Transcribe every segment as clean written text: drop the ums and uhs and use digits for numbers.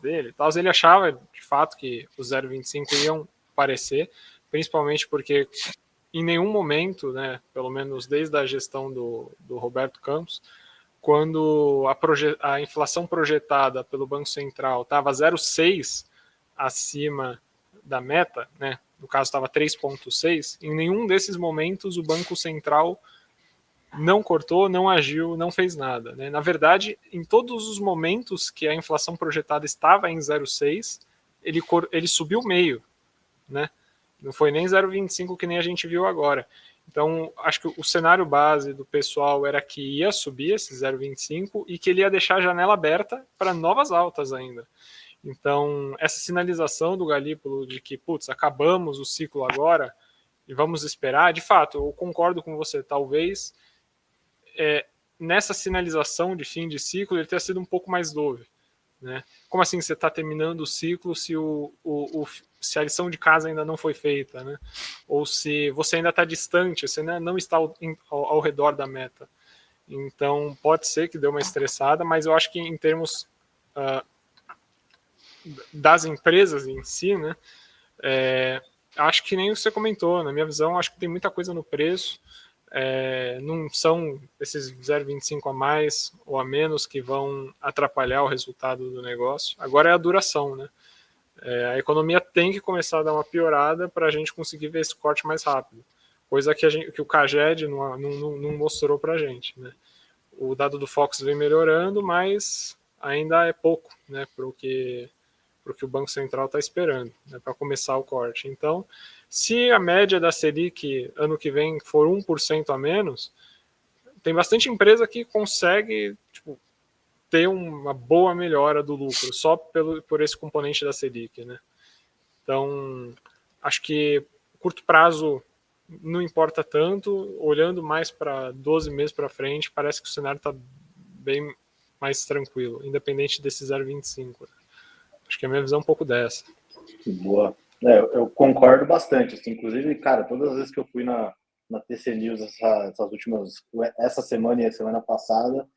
dele, tal, ele achava de fato que os 0,25 iam aparecer, principalmente porque em nenhum momento, né, pelo menos desde a gestão do Roberto Campos, quando a inflação projetada pelo Banco Central estava 0,6 acima da meta, né, no caso estava 3,6, em nenhum desses momentos o Banco Central não cortou, não agiu, não fez nada. Né? Na verdade, em todos os momentos que a inflação projetada estava em 0,6, ele subiu meio. Né? Não foi nem 0,25 que nem a gente viu agora. Então, acho que o cenário base do pessoal era que ia subir esse 0,25 e que ele ia deixar a janela aberta para novas altas ainda. Então, essa sinalização do Galípolo de que, putz, acabamos o ciclo agora e vamos esperar, de fato, eu concordo com você, talvez nessa sinalização de fim de ciclo ele tenha sido um pouco mais dove. Né? Como assim você está terminando o ciclo se, se a lição de casa ainda não foi feita? Né? Ou se você ainda está distante, você não está ao redor da meta. Então, pode ser que dê uma estressada, mas eu acho que em termos das empresas em si, né, acho que nem você comentou, na minha visão, acho que tem muita coisa no preço, não são esses 0,25 a mais ou a menos que vão atrapalhar o resultado do negócio. Agora é a duração, né? A economia tem que começar a dar uma piorada para a gente conseguir ver esse corte mais rápido, coisa que o CAGED não mostrou para a gente, né? O dado do Fox vem melhorando, mas ainda é pouco, né, para o que o Banco Central está esperando, né, para começar o corte. Então, se a média da Selic ano que vem for 1% a menos, tem bastante empresa que consegue ter uma boa melhora do lucro, só por esse componente da Selic. Né? Então, acho que curto prazo não importa tanto, olhando mais para 12 meses para frente, parece que o cenário está bem mais tranquilo, independente desse 0,25. Acho que a minha visão é um pouco dessa. Boa. Eu concordo bastante. Assim, inclusive, cara, todas as vezes que eu fui na TC News essas últimas, essa semana e a semana passada,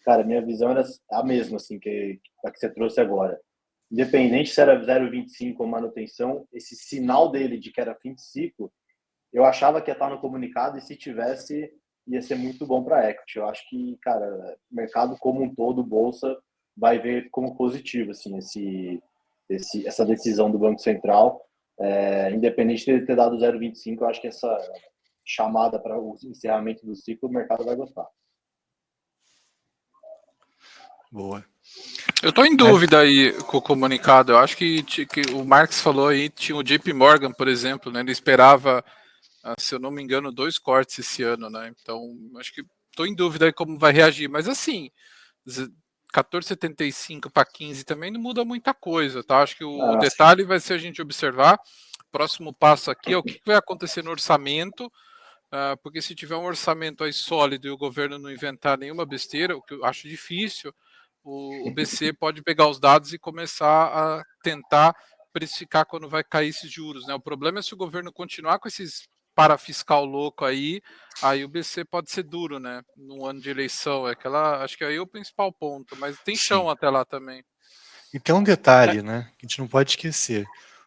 cara, minha visão era a mesma, assim, que você trouxe agora. Independente se era 0,25 ou manutenção, esse sinal dele de que era fim de ciclo, eu achava que ia estar no comunicado e se tivesse, ia ser muito bom para a equity. Eu acho que, cara, o mercado como um todo, bolsa, vai ver como positivo, assim, essa decisão do Banco Central. Independente de ele ter dado 0,25, eu acho que essa chamada para o encerramento do ciclo, o mercado vai gostar. Boa. Eu estou em dúvida aí com o comunicado. Eu acho que o Marx falou aí, tinha o JP Morgan, por exemplo, né? Ele esperava, se eu não me engano, 2 cortes esse ano, né? Então, acho que estou em dúvida aí como vai reagir. Mas assim, 14,75 para 15 também não muda muita coisa, tá? Acho que o detalhe vai ser a gente observar. Próximo passo aqui é o que vai acontecer no orçamento, porque se tiver um orçamento aí sólido e o governo não inventar nenhuma besteira, o que eu acho difícil, o BC pode pegar os dados e começar a tentar precificar quando vai cair esses juros, né? O problema é se o governo continuar com esses parafiscal louco aí o BC pode ser duro, né? No ano de eleição, acho que aí é o principal ponto, mas tem chão até lá também. E tem um detalhe, né, que a gente não pode esquecer.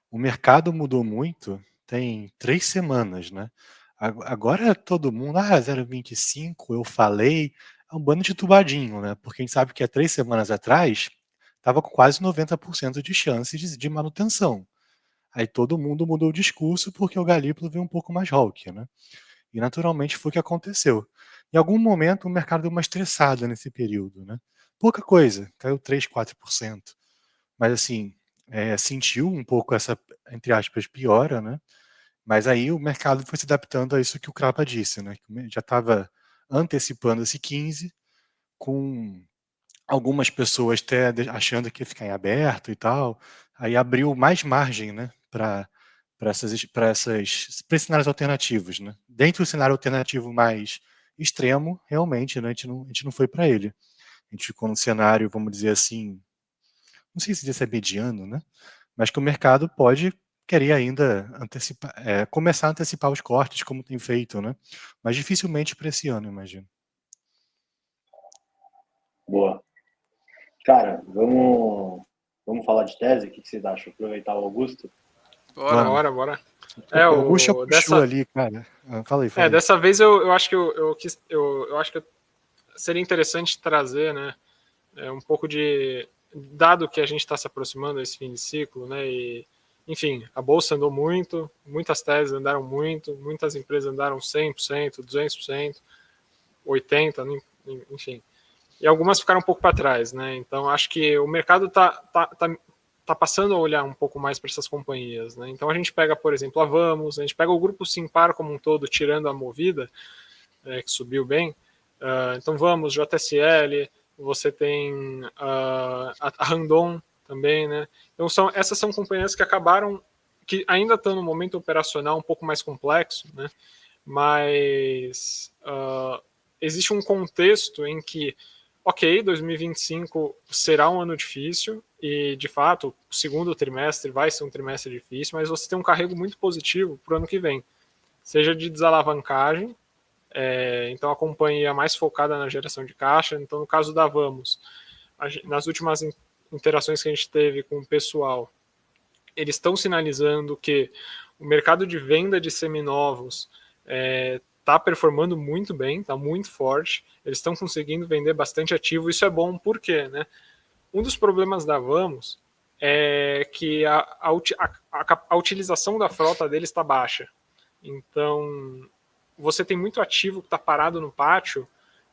O mercado mudou muito, tem 3 semanas, né? Agora todo mundo, 0,25, eu falei, é um bando de tubadinho, né? Porque a gente sabe que há 3 semanas atrás estava com quase 90% de chance de manutenção. Aí todo mundo mudou o discurso porque o Galípolo veio um pouco mais hawk, né? E naturalmente foi o que aconteceu. Em algum momento o mercado deu uma estressada nesse período, né? Pouca coisa, caiu 3, 4%. Mas assim, sentiu um pouco essa, entre aspas, piora, né? Mas aí o mercado foi se adaptando a isso que o Crapa disse, né? Já estava antecipando esse 15, com algumas pessoas até achando que ia ficar em aberto e tal. Aí abriu mais margem, né? Para esses cenários alternativos, né? Dentro do cenário alternativo mais extremo, realmente, né? A gente não foi para ele. A gente ficou num cenário, vamos dizer assim, não sei se diz é mediano, né? Mas que o mercado pode querer ainda começar a antecipar os cortes, como tem feito, né? Mas dificilmente para esse ano, imagino. Boa. Cara, vamos Vamos falar de tese? O que vocês acham? Aproveitar o Augusto? Bora. O Augusto puxou ali, cara. Fala aí. Dessa vez eu acho que eu acho que seria interessante trazer, né, um pouco de, dado que a gente está se aproximando desse fim de ciclo, né, e enfim, a bolsa andou muito, muitas teses andaram muito, muitas empresas andaram 100%, 200%, 80%, enfim, e algumas ficaram um pouco para trás, né? Então acho que o mercado tá passando a olhar um pouco mais para essas companhias, né? Então a gente pega, por exemplo, a Vamos, a gente pega o grupo Simpar como um todo, tirando a Movida, que subiu bem. Então Vamos, JSL, você tem a Randon também, né? Então essas são companhias que acabaram, que ainda estão no momento operacional um pouco mais complexo, né? Mas existe um contexto em que, ok, 2025 será um ano difícil e, de fato, o segundo trimestre vai ser um trimestre difícil, mas você tem um carrego muito positivo para o ano que vem, seja de desalavancagem, então a companhia mais focada na geração de caixa. Então, no caso da Vamos, nas últimas interações que a gente teve com o pessoal, eles estão sinalizando que o mercado de venda de seminovos está performando muito bem, está muito forte, eles estão conseguindo vender bastante ativo. Isso é bom porque, né, um dos problemas da Vamos é que a utilização da frota deles está baixa. Então, você tem muito ativo que está parado no pátio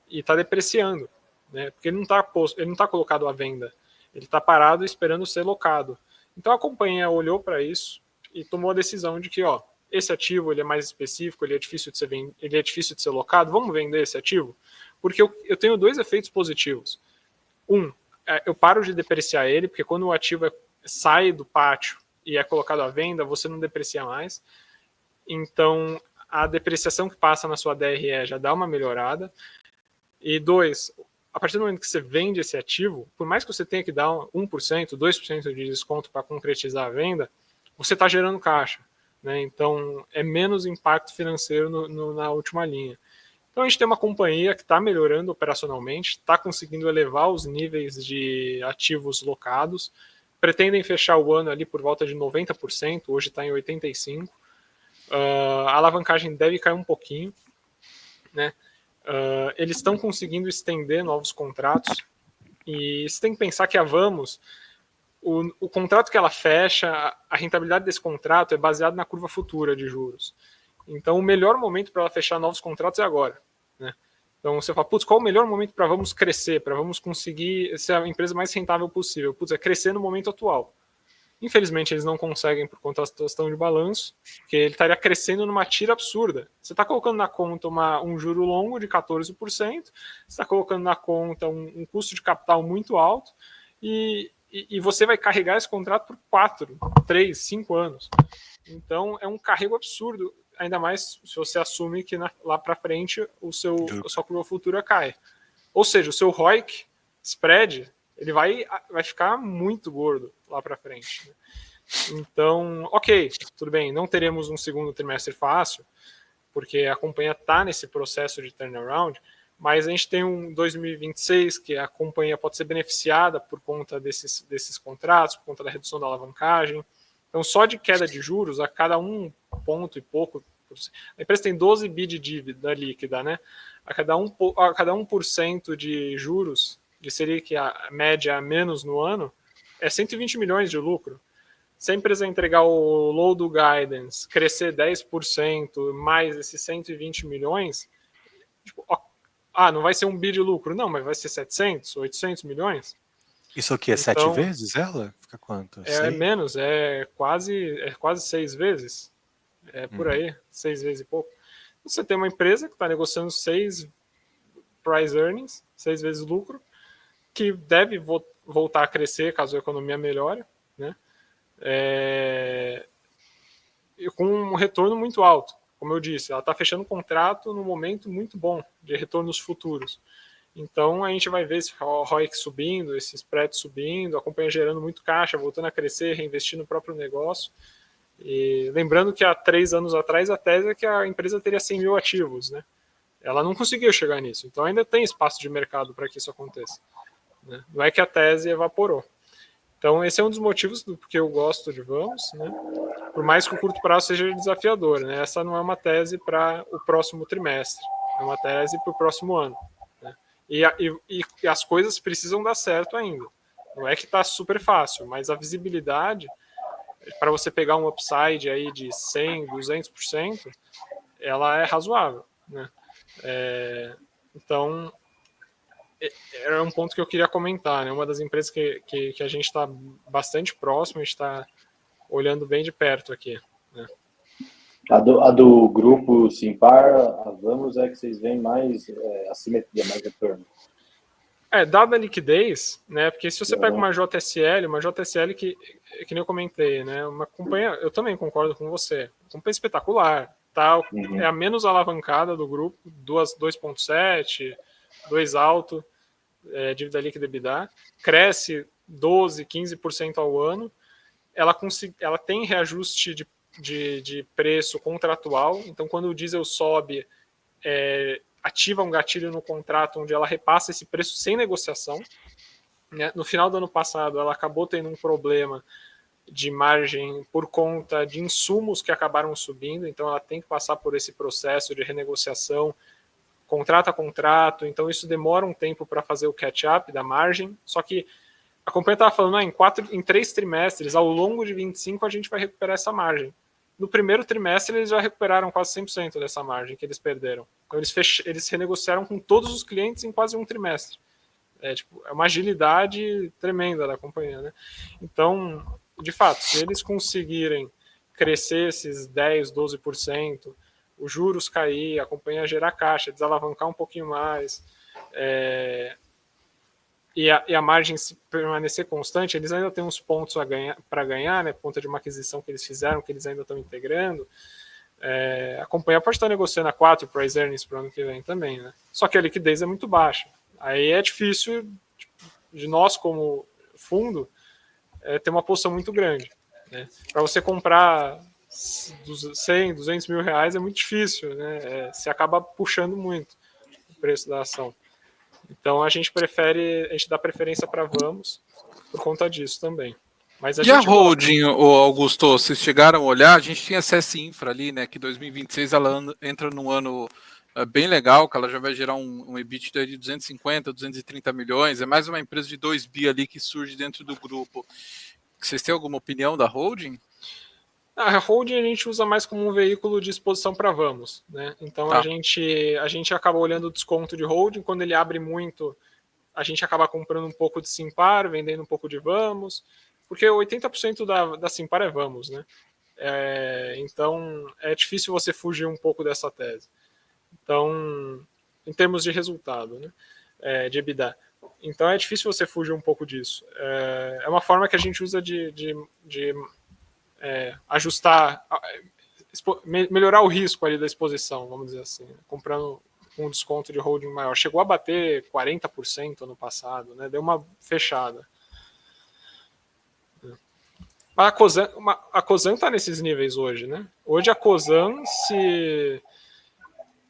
e está depreciando, né, porque ele não está colocado à venda, ele está parado esperando ser locado. Então a companhia olhou para isso e tomou a decisão de que, esse ativo ele é mais específico, ele é difícil de ser locado, vamos vender esse ativo? Porque eu tenho dois efeitos positivos. Eu paro de depreciar ele, porque quando o ativo sai do pátio e é colocado à venda, você não deprecia mais. Então, a depreciação que passa na sua DRE já dá uma melhorada. E 2, a partir do momento que você vende esse ativo, por mais que você tenha que dar 1%, 2% de desconto para concretizar a venda, você está gerando caixa, né? Então, é menos impacto financeiro na última linha. Então, a gente tem uma companhia que está melhorando operacionalmente, está conseguindo elevar os níveis de ativos locados, pretendem fechar o ano ali por volta de 90%, hoje está em 85%. A alavancagem deve cair um pouquinho, né? Eles estão conseguindo estender novos contratos, e você tem que pensar que a Vamos, o contrato que ela fecha, a rentabilidade desse contrato é baseado na curva futura de juros. Então, o melhor momento para ela fechar novos contratos é agora, né? Então, você fala, putz, qual o melhor momento para Vamos crescer, para Vamos conseguir ser a empresa mais rentável possível? Putz, é crescer no momento atual. Infelizmente, eles não conseguem por conta da situação de balanço, porque ele estaria crescendo numa tira absurda. Você está colocando na conta um juro longo de 14%, você está colocando na conta um custo de capital muito alto, e você vai carregar esse contrato por 4, 3, 5 anos. Então, é um carrego absurdo, ainda mais se você assume que lá para frente a sua curva futura cai. Ou seja, o seu ROIC, spread, ele vai ficar muito gordo lá para frente, né? Então, ok, tudo bem, não teremos um segundo trimestre fácil, porque a companhia está nesse processo de turnaround, mas a gente tem um 2026 que a companhia pode ser beneficiada por conta desses contratos, por conta da redução da alavancagem. Então, só de queda de juros, a cada 1 ponto e pouco, a empresa tem 12 bi de dívida líquida, né? A cada 1% de juros, que seria que a média a menos no ano, é 120 milhões de lucro. Se a empresa entregar o low do guidance, crescer 10%, mais esses 120 milhões, não vai ser 1 bi de lucro, não, mas vai ser 700, 800 milhões. Isso aqui é 7 vezes ela? Fica quanto? É menos, é quase 6 vezes. É por aí, 6 vezes e pouco. Você tem uma empresa que está negociando 6 price earnings, 6 vezes lucro, que deve voltar a crescer caso a economia melhore, né? Com um retorno muito alto. Como eu disse, ela está fechando um contrato num momento muito bom de retornos futuros. Então a gente vai ver esse ROIC subindo, esse spread subindo, a companhia gerando muito caixa, voltando a crescer, reinvestir no próprio negócio. E lembrando que há 3 anos atrás a tese é que a empresa teria 100 mil ativos, né? Ela não conseguiu chegar nisso, então ainda tem espaço de mercado para que isso aconteça, né? Não é que a tese evaporou. Então, esse é um dos motivos do porque eu gosto de Vamos, né? Por mais que o curto prazo seja desafiador, né? Essa não é uma tese para o próximo trimestre, é uma tese para o próximo ano, né? E as coisas precisam dar certo ainda. Não é que está super fácil, mas a visibilidade para você pegar um upside aí de 100%, 200%, ela é razoável, né? Então, era um ponto que eu queria comentar, né? Uma das empresas que a gente está bastante próximo, a gente está olhando bem de perto aqui, né? A do grupo Simpar, a Vamos, é que vocês veem mais assimetria, mais retorno. Dada a liquidez, né? Porque se você pega uma JSL que nem eu comentei, né? Uma companhia, eu também concordo com você, companhia espetacular, tá? É a menos alavancada do grupo, 2.7, 2 alto, dívida líquida EBITDA, cresce 12, 15% ao ano, ela tem reajuste de preço contratual, então quando o diesel sobe, ativa um gatilho no contrato onde ela repassa esse preço sem negociação, né? No final do ano passado, ela acabou tendo um problema de margem por conta de insumos que acabaram subindo, então ela tem que passar por esse processo de renegociação, contrato a contrato, então isso demora um tempo para fazer o catch-up da margem, só que a companhia estava falando, em 3 trimestres, ao longo de 25, a gente vai recuperar essa margem. No primeiro trimestre, eles já recuperaram quase 100% dessa margem que eles perderam. Então, eles renegociaram com todos os clientes em quase um trimestre. É uma agilidade tremenda da companhia, né? Então, de fato, se eles conseguirem crescer esses 10%, 12%, os juros cair, a companhia gerar caixa, desalavancar um pouquinho mais, e a margem se permanecer constante, eles ainda têm uns pontos para ganhar, né, por conta de uma aquisição que eles fizeram, que eles ainda estão integrando. A companhia pode estar negociando a 4 price earnings para o ano que vem também, né? Só que a liquidez é muito baixa. Aí é difícil de nós, como fundo, ter uma posição muito grande, né? Para você comprar 100, 200 mil reais é muito difícil, né? Você acaba puxando muito o preço da ação. Então a gente dá preferência para Vamos por conta disso também. Mas a holding, Augusto, vocês chegaram a olhar, a gente tinha CS Infra ali, né, que 2026 ela entra num ano bem legal, que ela já vai gerar um EBITDA de 250, 230 milhões, é mais uma empresa de 2 bi ali que surge dentro do grupo. Vocês têm alguma opinião da holding? A holding a gente usa mais como um veículo de exposição para Vamos, né? Então a gente acaba olhando o desconto de holding, quando ele abre muito, a gente acaba comprando um pouco de Simpar, vendendo um pouco de Vamos, porque 80% da Simpar é Vamos, né? Então é difícil você fugir um pouco dessa tese. Então, em termos de resultado, né? De EBITDA. Então é difícil você fugir um pouco disso. É uma forma que a gente usa de ajustar, melhorar o risco ali da exposição, vamos dizer assim, comprando um desconto de holding maior. Chegou a bater 40% ano passado, né? Deu uma fechada. A Cosan está nesses níveis hoje, né? Hoje a Cosan,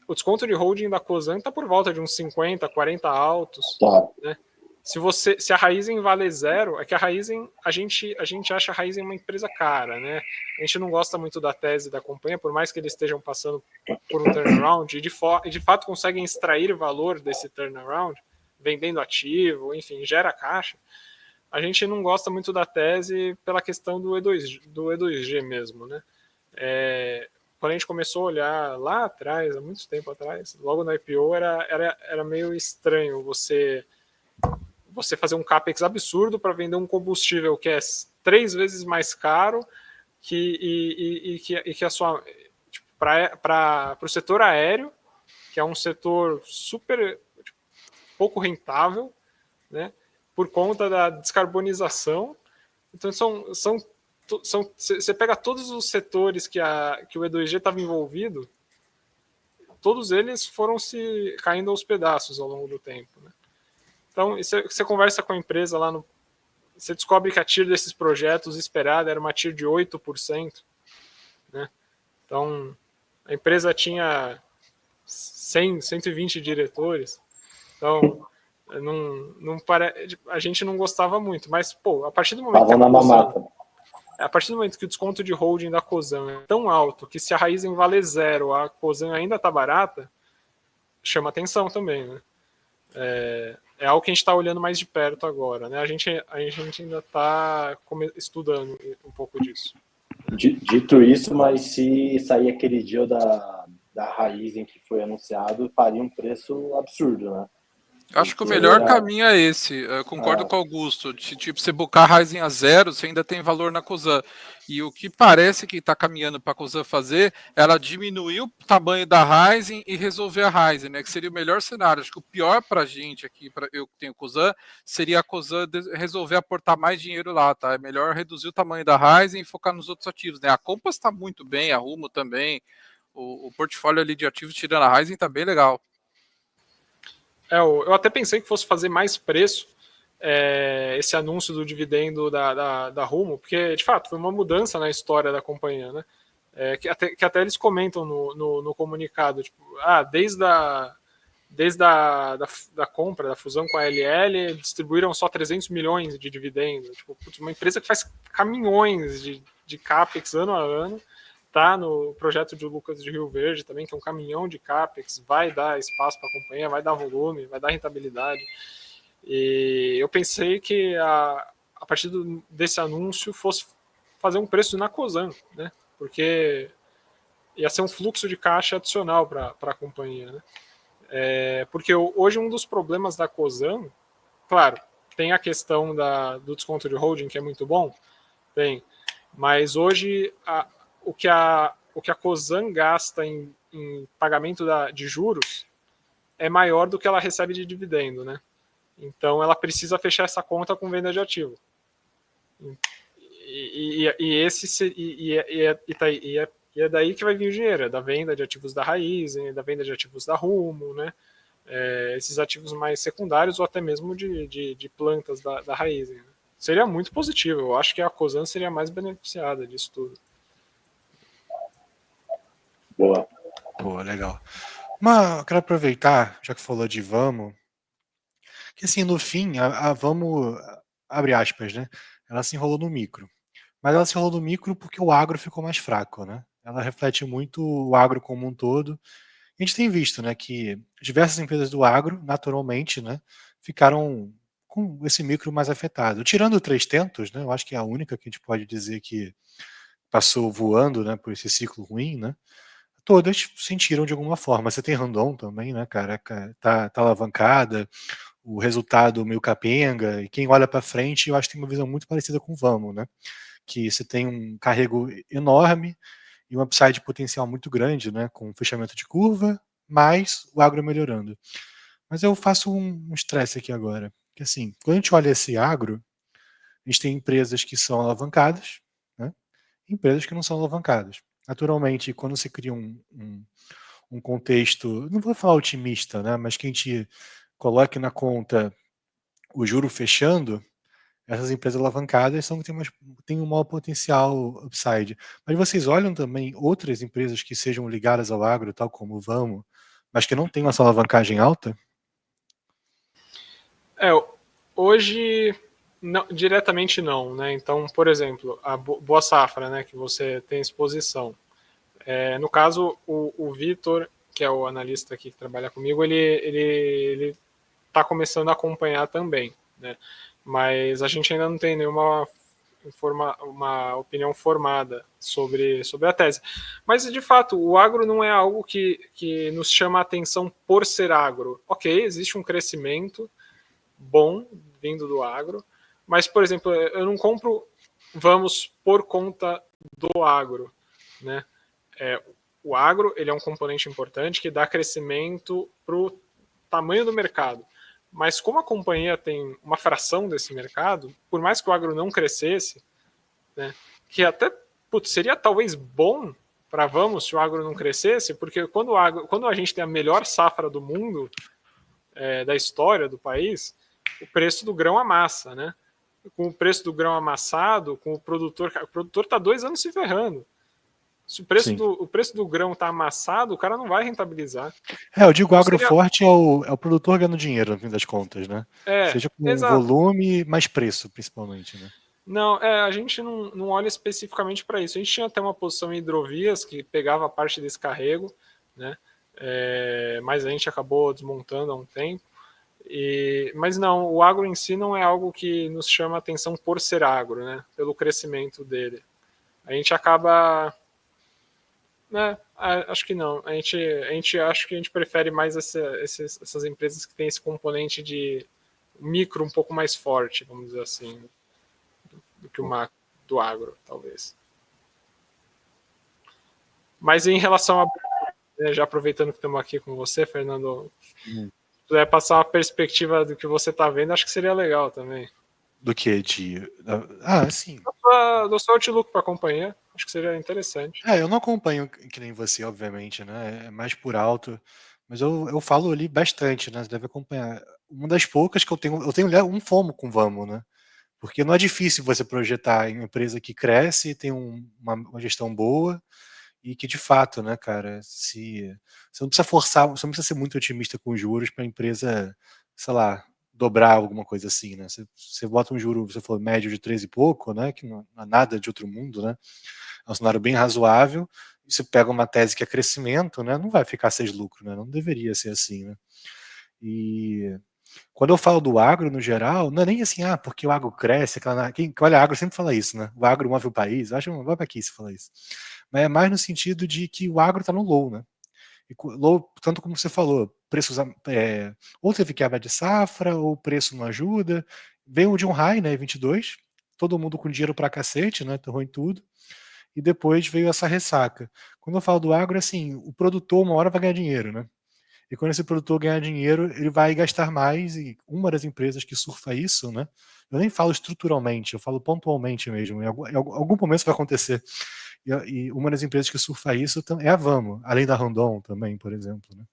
o desconto de holding da Cosan está por volta de uns 50, 40 altos, né? Se a Raizen vale zero, é que a Raizen, a gente acha a Raizen uma empresa cara, né? A gente não gosta muito da tese da companhia, por mais que eles estejam passando por um turnaround, e de fato conseguem extrair valor desse turnaround, vendendo ativo, enfim, gera caixa. A gente não gosta muito da tese pela questão do E2G mesmo, né? Quando a gente começou a olhar lá atrás, há muito tempo atrás, logo no IPO, era meio estranho você fazer um capex absurdo para vender um combustível que é 3 vezes mais caro que a sua, tipo, para o setor aéreo, que é um setor super pouco rentável, né, por conta da descarbonização. Então você pega todos os setores que o E2G estava envolvido, todos eles foram se caindo aos pedaços ao longo do tempo, né? Então, você conversa com a empresa lá você descobre que a TIR desses projetos esperada era uma TIR de 8%, né? Então, a empresa tinha 100, 120 diretores. Então, A gente não gostava muito, mas, pô, a partir do momento Estavam na mamata. a partir do momento que o desconto de holding da Cosan é tão alto que se a Raizen vale 0, a Cosan ainda tá barata, chama atenção também, né? É algo que a gente está olhando mais de perto agora, né? A gente ainda está estudando um pouco disso. Dito isso, mas se sair aquele deal da Raizen que foi anunciado, faria um preço absurdo, né? Acho que o melhor caminho é esse. Eu concordo com o Augusto. Tipo, você buscar a Raizen a 0, você ainda tem valor na Cosan. E o que parece que está caminhando para a Cosan fazer, ela diminuir o tamanho da Raizen e resolver a Raizen, né? Que seria o melhor cenário. Acho que o pior para a gente aqui, eu que tenho Cosan, seria a Cosan resolver aportar mais dinheiro lá, tá? É melhor reduzir o tamanho da Raizen e focar nos outros ativos, né? A Compass está muito bem, a Rumo também. O portfólio ali de ativos tirando a Raizen está bem legal. Eu até pensei que fosse fazer mais preço esse anúncio do dividendo da Rumo, porque, de fato, foi uma mudança na história da companhia, né? Que até eles comentam no comunicado, tipo, desde a compra, da fusão com a LL, distribuíram só 300 milhões de dividendos. Tipo, uma empresa que faz caminhões de CAPEX ano a ano, tá no projeto de Lucas de Rio Verde também, que é um caminhão de CAPEX, vai dar espaço para a companhia, vai dar volume, vai dar rentabilidade. E eu pensei que a partir desse anúncio fosse fazer um preço na Cosan, né? Porque ia ser um fluxo de caixa adicional para a companhia, né? Porque hoje um dos problemas da Cosan, claro, tem a questão do desconto de holding, que é muito bom, tem, mas hoje o que a Cosan gasta em pagamento de juros é maior do que ela recebe de dividendo, né? Então ela precisa fechar essa conta com venda de ativo. E é daí que vai vir o dinheiro, é da venda de ativos da Raizen, da venda de ativos da Rumo, né? Esses ativos mais secundários ou até mesmo de plantas da Raizen. Né? Seria muito positivo, eu acho que a Cosan seria mais beneficiada disso tudo. Boa. Pô, legal. Mas eu quero aproveitar, já que falou de Vamo, que assim, no fim, a Vamo, abre aspas, né? Ela se enrolou no micro. Mas ela se enrolou no micro porque o agro ficou mais fraco, né? Ela reflete muito o agro como um todo. A gente tem visto, né, que diversas empresas do agro, naturalmente, né, ficaram com esse micro mais afetado. Tirando o 3tentos, né, eu acho que é a única que a gente pode dizer que passou voando, né, por esse ciclo ruim, né, todas sentiram de alguma forma. Você tem Randon também, né, cara, tá alavancada, o resultado meio capenga, e quem olha para frente, eu acho que tem uma visão muito parecida com o Vamo, né, que você tem um carrego enorme e um upside potencial muito grande, né, com fechamento de curva, mais o agro melhorando. Mas eu faço um estresse aqui agora, que assim, quando a gente olha esse agro, a gente tem empresas que são alavancadas, né, e empresas que não são alavancadas. Naturalmente, quando se cria um contexto, não vou falar otimista, né, mas que a gente coloque na conta o juro fechando, essas empresas alavancadas têm um maior potencial upside. Mas vocês olham também outras empresas que sejam ligadas ao agro, tal como o Vamo, mas que não tenham essa alavancagem alta? Hoje, não, diretamente não, né? Então, por exemplo, a Boa Safra, né, que você tem exposição. No caso, o Vitor, que é o analista aqui que trabalha comigo, ele está começando a acompanhar também, né? Mas a gente ainda não tem nenhuma uma opinião formada sobre a tese. Mas, de fato, o agro não é algo que nos chama a atenção por ser agro. Ok, existe um crescimento bom vindo do agro, mas, por exemplo, eu não compro Vamos por conta do agro, né? O agro ele é um componente importante que dá crescimento para o tamanho do mercado. Mas como a companhia tem uma fração desse mercado, por mais que o agro não crescesse, né, que até seria talvez bom para Vamos se o agro não crescesse, porque quando a gente tem a melhor safra do mundo, da história do país, o preço do grão amassa, né? Com o preço do grão amassado, com o produtor está 2 anos se ferrando. Se o preço do grão está amassado, o cara não vai rentabilizar. Eu digo agroforte é o produtor ganhando dinheiro, no fim das contas, né? Seja com volume, mais preço, principalmente, né? Não, a gente não olha especificamente para isso. A gente tinha até uma posição em hidrovias que pegava parte desse carrego, né? Mas a gente acabou desmontando há um tempo. Mas não, o agro em si não é algo que nos chama atenção por ser agro, né? Pelo crescimento dele. A gente acaba... né? Acho que não. A gente acha que a gente prefere mais essas empresas que têm esse componente de micro um pouco mais forte, vamos dizer assim, do que o macro do agro, talvez. Mas em relação a... já aproveitando que estamos aqui com você, Fernando, se puder passar uma perspectiva do que você está vendo, acho que seria legal também. Do que? Sim. Do seu outlook para a companhia, acho que seria interessante. Eu não acompanho que nem você, obviamente, né? É mais por alto, mas eu falo ali bastante, né? Você deve acompanhar. Uma das poucas que eu tenho um FOMO com Vamos, né? Porque não é difícil você projetar em uma empresa que cresce, tem uma gestão boa e que de fato, né, cara, você não precisa forçar, você não precisa ser muito otimista com os juros para a empresa, sei lá, dobrar alguma coisa assim, né? Você bota um juro, você falou médio de 13 e pouco, né? Que não é nada de outro mundo, né? É um cenário bem razoável. E você pega uma tese que é crescimento, né? Não vai ficar 6 lucro, né? Não deveria ser assim, né? E quando eu falo do agro no geral, não é nem assim, porque o agro cresce, quem olha agro sempre fala isso, né? O agro move o país, eu acho que vai para aqui se falar isso. Mas é mais no sentido de que o agro está no low, né? E low, tanto como você falou, preços ou teve quebra de safra, ou o preço não ajuda. Veio de um high, né? 22, todo mundo com dinheiro pra cacete, né? Torrou em tudo. E depois veio essa ressaca. Quando eu falo do agro, assim, o produtor uma hora vai ganhar dinheiro, né? E quando esse produtor ganhar dinheiro, ele vai gastar mais, e uma das empresas que surfa isso, né? Eu nem falo estruturalmente, eu falo pontualmente mesmo. Em algum momento isso vai acontecer. E uma das empresas que surfa isso é a Vamos, além da Randon também, por exemplo, né?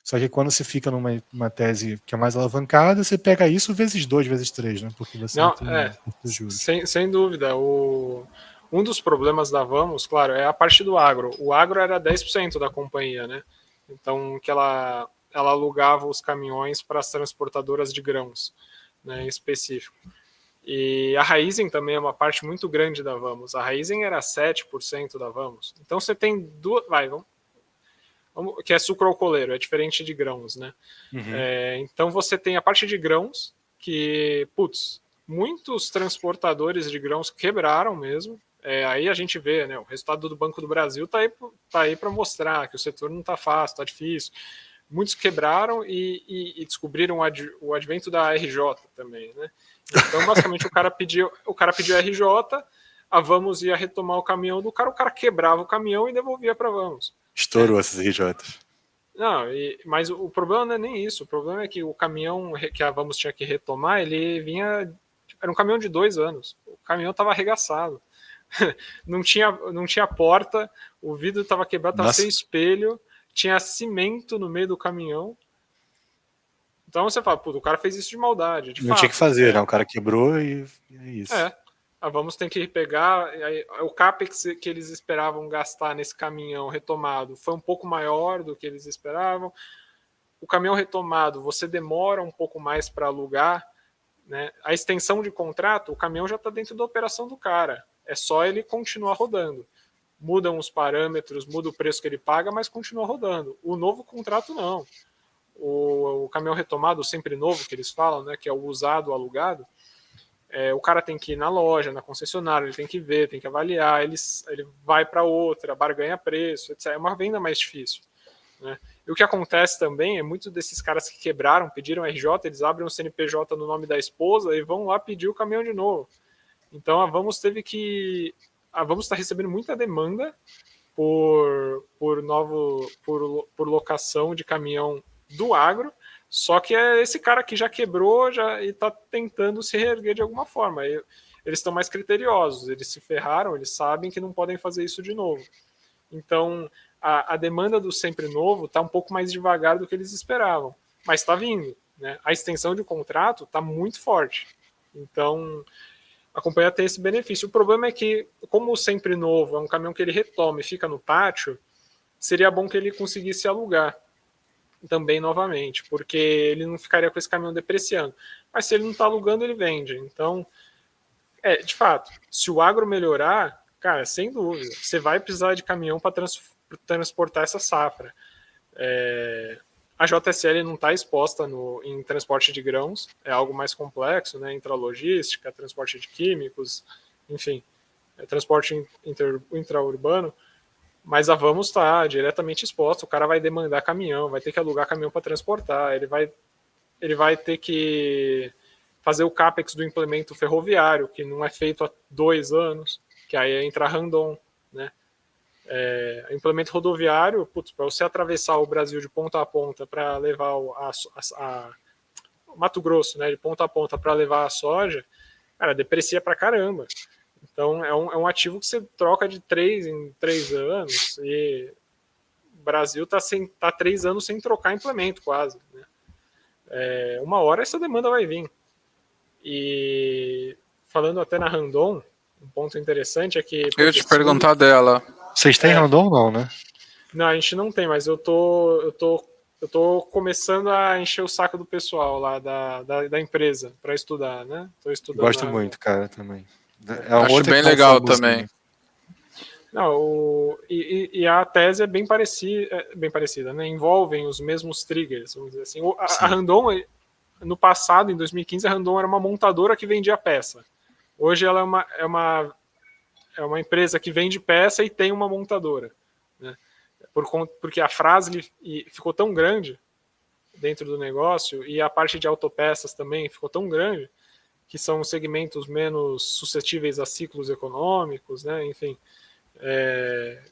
Só que quando você fica numa tese que é mais alavancada, você pega isso vezes 2, vezes 3, né? Porque você não tem juros. Sem dúvida. Um dos problemas da Vamos, claro, é a parte do agro. O agro era 10% da companhia, né? Então, que ela alugava os caminhões para as transportadoras de grãos, né, em específico. E a Raízen também é uma parte muito grande da Vamos. A Raízen era 7% da Vamos. Então, você tem duas... que é sucro alcooleiro, é diferente de grãos, né? Então, você tem a parte de grãos, que, muitos transportadores de grãos quebraram mesmo. Aí a gente vê, né, o resultado do Banco do Brasil tá aí para mostrar que o setor não está fácil, está difícil. Muitos quebraram e descobriram o advento da RJ também, né? Então, basicamente, o cara pediu a RJ, a Vamos ia retomar o caminhão do cara, o cara quebrava o caminhão e devolvia para Vamos. Estourou essas RJs. Não, mas o problema não é nem isso. O problema é que o caminhão que a Vamos tinha que retomar, ele vinha... Era um caminhão de 2 anos. O caminhão estava arregaçado. Não tinha porta, o vidro estava quebrado, estava sem espelho, tinha cimento no meio do caminhão. Então você fala, o cara fez isso de maldade. De não fato, tinha que fazer, né? O cara quebrou e é isso. A Vamos ter que pegar... O CAPEX que eles esperavam gastar nesse caminhão retomado foi um pouco maior do que eles esperavam. O caminhão retomado, você demora um pouco mais para alugar, né? A extensão de contrato, o caminhão já está dentro da operação do cara. É só ele continuar rodando. Mudam os parâmetros, muda o preço que ele paga, mas continua rodando. O novo contrato, não. O caminhão retomado, sempre novo, que eles falam, né, que é o usado, o alugado, o cara tem que ir na loja, na concessionária, ele tem que ver, tem que avaliar, ele vai para outra, barganha preço, etc. É uma venda mais difícil, né? E o que acontece também é muitos desses caras que quebraram, pediram RJ, eles abrem um CNPJ no nome da esposa e vão lá pedir o caminhão de novo. Então a Vamos está recebendo muita demanda por locação de caminhão do agro, só que é esse cara que já quebrou e está tentando se reerguer de alguma forma. Eles estão mais criteriosos, eles se ferraram, eles sabem que não podem fazer isso de novo. Então a demanda do sempre novo está um pouco mais devagar do que eles esperavam, mas está vindo, né? A extensão de contrato está muito forte. Então a companhia tem esse benefício. O problema é que, como sempre novo, é um caminhão que ele retoma e fica no pátio, seria bom que ele conseguisse alugar também novamente, porque ele não ficaria com esse caminhão depreciando. Mas se ele não está alugando, ele vende. Então, de fato, se o agro melhorar, cara, sem dúvida, você vai precisar de caminhão para transportar essa safra. A JSL não está exposta em transporte de grãos, é algo mais complexo, né? Intralogística, transporte de químicos, enfim, transporte intraurbano, mas a Vamos está diretamente exposta, o cara vai demandar caminhão, vai ter que alugar caminhão para transportar, ele vai ter que fazer o CAPEX do implemento ferroviário, que não é feito há 2 anos, que aí entra a Randon, né? Implemento rodoviário, para você atravessar o Brasil de ponta a ponta para levar o Mato Grosso, né, de ponta a ponta para levar a soja, cara, deprecia pra caramba. Então é um ativo que você troca de 3 em 3 anos, e o Brasil tá 3 anos sem trocar implemento quase, né? Uma hora essa demanda vai vir. E falando até na Randon, um ponto interessante é que... Eu ia te perguntar dela. Vocês têm Randon não, né? Não, a gente não tem, mas eu tô começando a encher o saco do pessoal lá da empresa para estudar, né? Tô estudando. Gosto muito, cara, também. Acho bem legal também. Não, e a tese é bem parecida, né? Envolvem os mesmos triggers, vamos dizer assim. A Randon, no passado, em 2015, a Randon era uma montadora que vendia peça. Hoje ela é uma empresa que vende peça e tem uma montadora, né? Porque a frase ficou tão grande dentro do negócio, e a parte de autopeças também ficou tão grande, que são segmentos menos suscetíveis a ciclos econômicos, né? Enfim,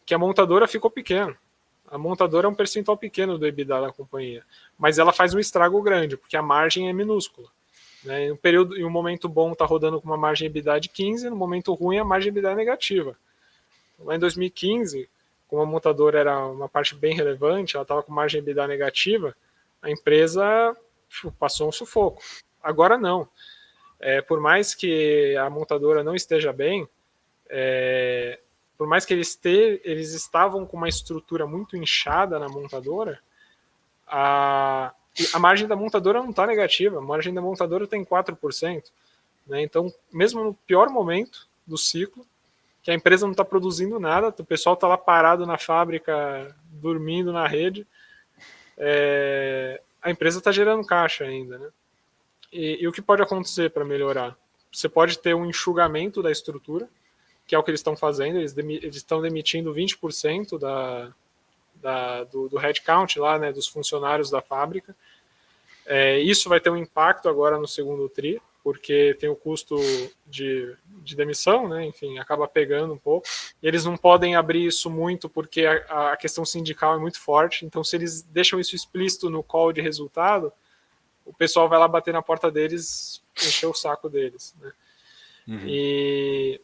que a montadora ficou pequena. A montadora é um percentual pequeno do EBITDA da companhia, mas ela faz um estrago grande, porque a margem é minúscula, né? Em um momento bom está rodando com uma margem EBITDA de 15%, no momento ruim a margem EBITDA é negativa. Lá em 2015, como a montadora era uma parte bem relevante, ela estava com margem EBITDA negativa, a empresa passou um sufoco. Agora não. Por mais que a montadora não esteja bem, por mais que eles estavam com uma estrutura muito inchada na montadora, a margem da montadora não está negativa, a margem da montadora tem 4%. Né? Então, mesmo no pior momento do ciclo, que a empresa não está produzindo nada, o pessoal está lá parado na fábrica, dormindo na rede, a empresa está gerando caixa ainda, né? E o que pode acontecer para melhorar? Você pode ter um enxugamento da estrutura, que é o que eles estão fazendo, eles estão demitindo 20% do headcount lá, né, dos funcionários da fábrica. Isso vai ter um impacto agora no segundo TRI, porque tem o custo de demissão, né? Enfim, acaba pegando um pouco. E eles não podem abrir isso muito porque a questão sindical é muito forte. Então, se eles deixam isso explícito no call de resultado, o pessoal vai lá bater na porta deles, encher o saco deles, né? Uhum.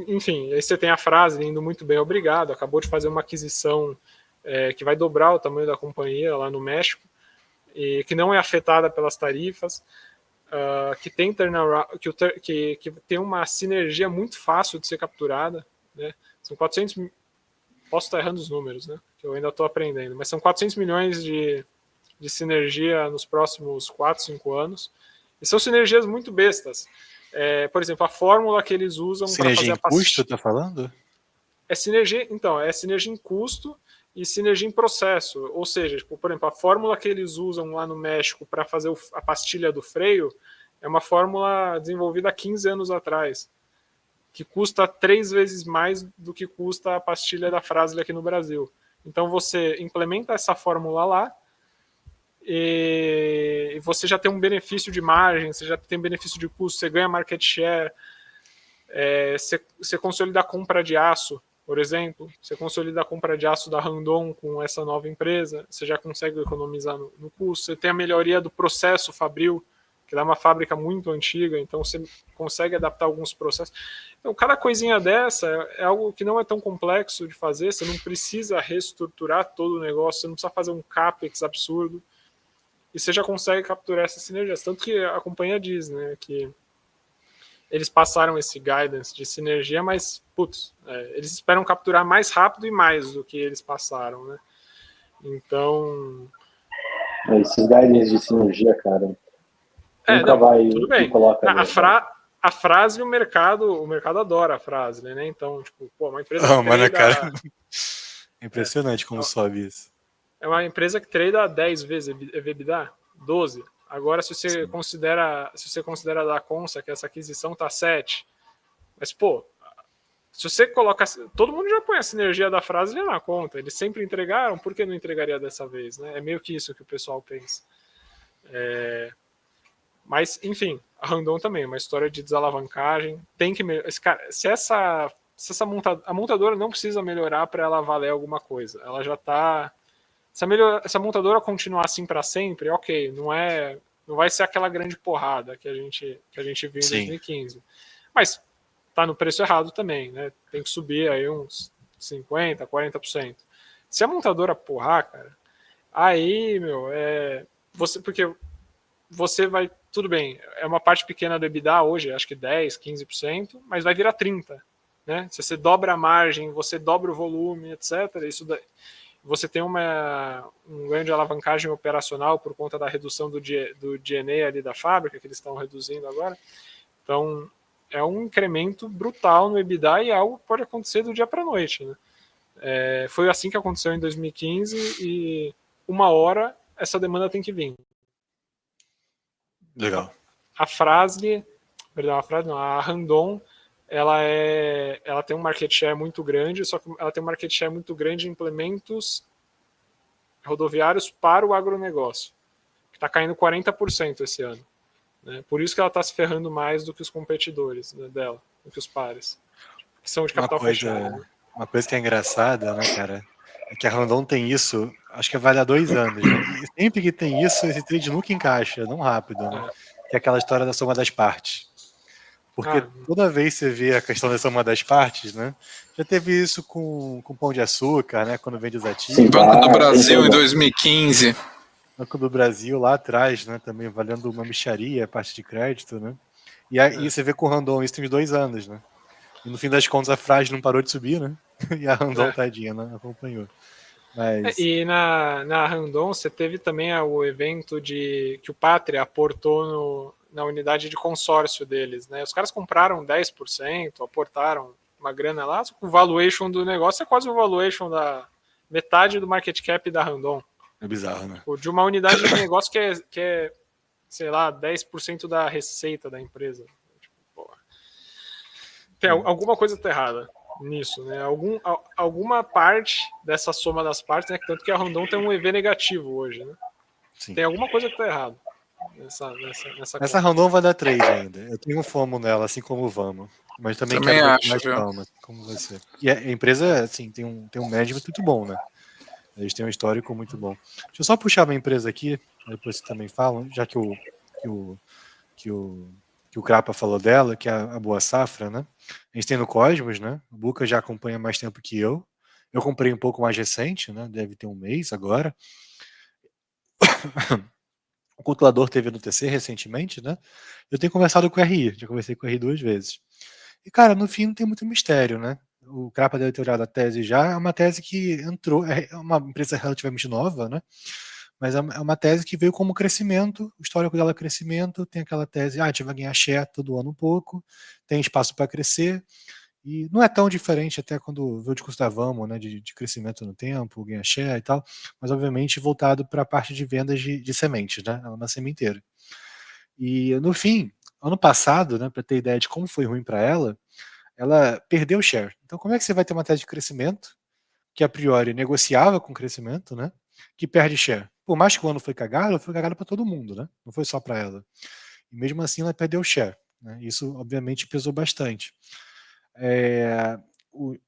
Enfim, aí você tem a frase indo muito bem, obrigado, acabou de fazer uma aquisição que vai dobrar o tamanho da companhia lá no México, e que não é afetada pelas tarifas, que tem turnaround, que tem uma sinergia muito fácil de ser capturada, né? São 400, posso estar errando os números, né? Que eu ainda estou aprendendo, mas são 400 milhões de sinergia nos próximos 4, 5 anos, e são sinergias muito bestas. Por exemplo, a fórmula que eles usam para fazer a custo, tá falando? Sinergia em custo e sinergia em processo. Ou seja, tipo, por exemplo, a fórmula que eles usam lá no México para fazer a pastilha do freio é uma fórmula desenvolvida há 15 anos atrás, que custa 3 vezes mais do que custa a pastilha da Fras-le aqui no Brasil. Então você implementa essa fórmula lá, e você já tem um benefício de margem, você já tem benefício de custo, você ganha market share, você consolida a compra de aço, por exemplo, você consolida a compra de aço da Randon com essa nova empresa, você já consegue economizar no custo, você tem a melhoria do processo fabril, que é uma fábrica muito antiga, então você consegue adaptar alguns processos. Então, cada coisinha dessa é algo que não é tão complexo de fazer, você não precisa reestruturar todo o negócio, você não precisa fazer um CAPEX absurdo, e você já consegue capturar essas sinergias. Tanto que a companhia diz, né, que eles passaram esse guidance de sinergia, mas, putz, eles esperam capturar mais rápido e mais do que eles passaram, né? Então... Esses guidance de sinergia, cara, nunca vai... Tudo bem. A frase, o mercado adora a frase, né? Então, tipo, pô, uma empresa que trade... cara, é impressionante como sobe isso. É uma empresa que trade 10 vezes EBITDA, 12. Agora, se você considera da Consa que essa aquisição tá 7, mas, pô, se você coloca... Todo mundo já põe a sinergia da frase já na conta. Eles sempre entregaram, por que não entregaria dessa vez, né? É meio que isso que o pessoal pensa. Mas, enfim, a Randon também, uma história de desalavancagem. Tem que a montadora não precisa melhorar para ela valer alguma coisa. Ela já está... Se a montadora continuar assim para sempre, ok, não vai ser aquela grande porrada que a gente viu em 2015. Mas tá no preço errado também, né? Tem que subir aí uns 50%, 40%. Se a montadora porrar, cara, aí, meu, porque você vai... Tudo bem, é uma parte pequena do EBITDA hoje, acho que 10%, 15%, mas vai virar 30%. Né? Se você dobra a margem, você dobra o volume, etc., você tem um ganho de alavancagem operacional por conta da redução do G&A ali da fábrica, que eles estão reduzindo agora. Então, é um incremento brutal no EBITDA e algo que pode acontecer do dia para a noite. Né? Foi assim que aconteceu em 2015 e uma hora essa demanda tem que vir. Legal. A Randon, ela tem um market share muito grande, só que ela tem um market share muito grande em implementos rodoviários para o agronegócio, que está caindo 40% esse ano. Né? Por isso que ela está se ferrando mais do que os competidores, né, dela, do que os pares, que são de capital fechado. Né? Uma coisa que é engraçada, né, cara, é que a Randon tem isso, acho que vale há 2 anos, né? E sempre que tem isso, esse trade nunca encaixa, não rápido, né? Que é aquela história da soma das partes. Porque toda vez você vê a questão da soma das partes, né? Já teve isso com Pão de Açúcar, né? Quando vende os ativos. Banco do Brasil em 2015. Banco do Brasil lá atrás, né? Também valendo uma mixaria, a parte de crédito, né? E aí você vê com o Randon isso tem uns 2 anos, né? E no fim das contas a Frade não parou de subir, né? E a Randon, tadinha, né? Acompanhou. Mas... E na Randon você teve também o evento que o Pátria aportou na unidade de consórcio deles, né? Os caras compraram 10%, aportaram uma grana lá, o valuation do negócio é quase o valuation da metade do market cap da Randon. É bizarro, né? De uma unidade de negócio que é sei lá, 10% da receita da empresa. Tem alguma coisa tá errada nisso, né? Alguma parte dessa soma das partes, né? Tanto que a Randon tem um EV negativo hoje, né? Sim. Tem alguma coisa que tá errada nessa Randon vai dar trade ainda. Eu tenho um FOMO nela, assim como vamos. Mas também quero acho, mais calma, como vai ser. E a empresa, assim, tem um management muito bom, né? Eles têm um histórico muito bom. Deixa eu só puxar uma empresa aqui, depois vocês também falam, já que o Crapa falou dela, que é a Boa Safra, né? A gente tem no Cosmos, né? O Buca já acompanha mais tempo que eu. Eu comprei um pouco mais recente, né? Deve ter um mês agora. O controlador teve no TC recentemente, né? Eu tenho conversado com o RI, já conversei com o RI 2 vezes. E, cara, no fim não tem muito mistério, né? O Crapa deve ter olhado a tese já, é uma tese que entrou, é uma empresa relativamente nova, né? Mas é uma tese que veio como crescimento, o histórico dela é crescimento, tem aquela tese, a gente vai ganhar share todo ano um pouco, tem espaço para crescer, e não é tão diferente até quando vê o discurso da Vamo, né, de crescimento no tempo, ganhar share e tal, mas obviamente voltado para a parte de vendas de sementes, né? Ela é uma sementeira. E no fim, ano passado, né, para ter ideia de como foi ruim para ela perdeu share. Então como é que você vai ter uma tese de crescimento, que a priori negociava com crescimento, né, que perde share? Por mais que o ano foi cagado para todo mundo, né? Não foi só para ela. E mesmo assim ela perdeu share. Né? Isso obviamente pesou bastante.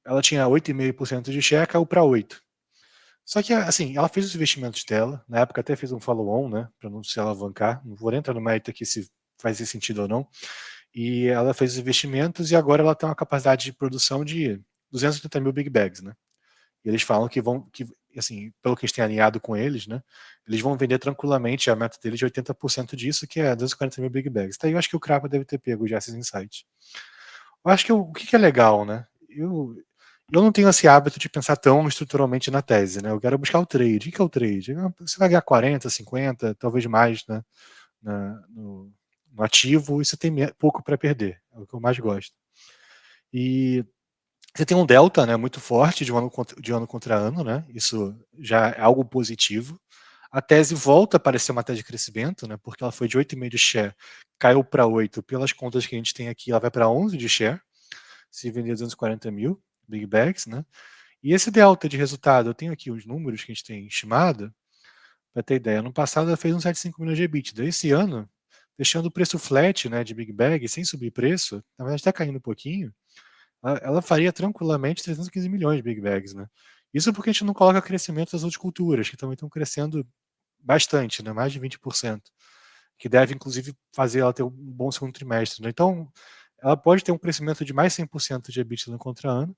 Ela tinha 8,5% de share, caiu para 8%. Só que, assim, ela fez os investimentos dela, na época até fez um follow-on, né, para não se alavancar, não vou entrar no mérito aqui se faz esse sentido ou não, e ela fez os investimentos e agora ela tem uma capacidade de produção de 280 mil big bags, né, e eles falam que assim, pelo que a gente tem alinhado com eles, né, eles vão vender tranquilamente a meta deles de 80% disso, que é 240 mil Big Bags. Então eu acho que o Cravo deve ter pego já esses insights. Eu acho que o que é legal, né? Eu não tenho esse hábito de pensar tão estruturalmente na tese, né? Eu quero buscar o trade. O que é o trade? Você vai ganhar 40, 50, talvez mais, né? No ativo, e você tem pouco para perder. É o que eu mais gosto. E você tem um delta, né, muito forte de ano contra ano, né? Isso já é algo positivo. A tese volta a parecer uma tese de crescimento, né? Porque ela foi de 8,5 de share, caiu para 8. Pelas contas que a gente tem aqui, ela vai para 11 de share, se vender 240 mil Big Bags, né? E esse delta de resultado, eu tenho aqui os números que a gente tem estimado, para ter ideia. No passado ela fez uns 75 milhões de EBITDA. Esse ano, deixando o preço flat, né, de Big Bag, sem subir preço, na verdade está caindo um pouquinho, ela faria tranquilamente 315 milhões de Big Bags, né? Isso porque a gente não coloca crescimento das outras culturas, que também estão crescendo bastante, né? Mais de 20%, que deve, inclusive, fazer ela ter um bom segundo trimestre, né? Então, ela pode ter um crescimento de mais 100% de EBITDA no contra ano,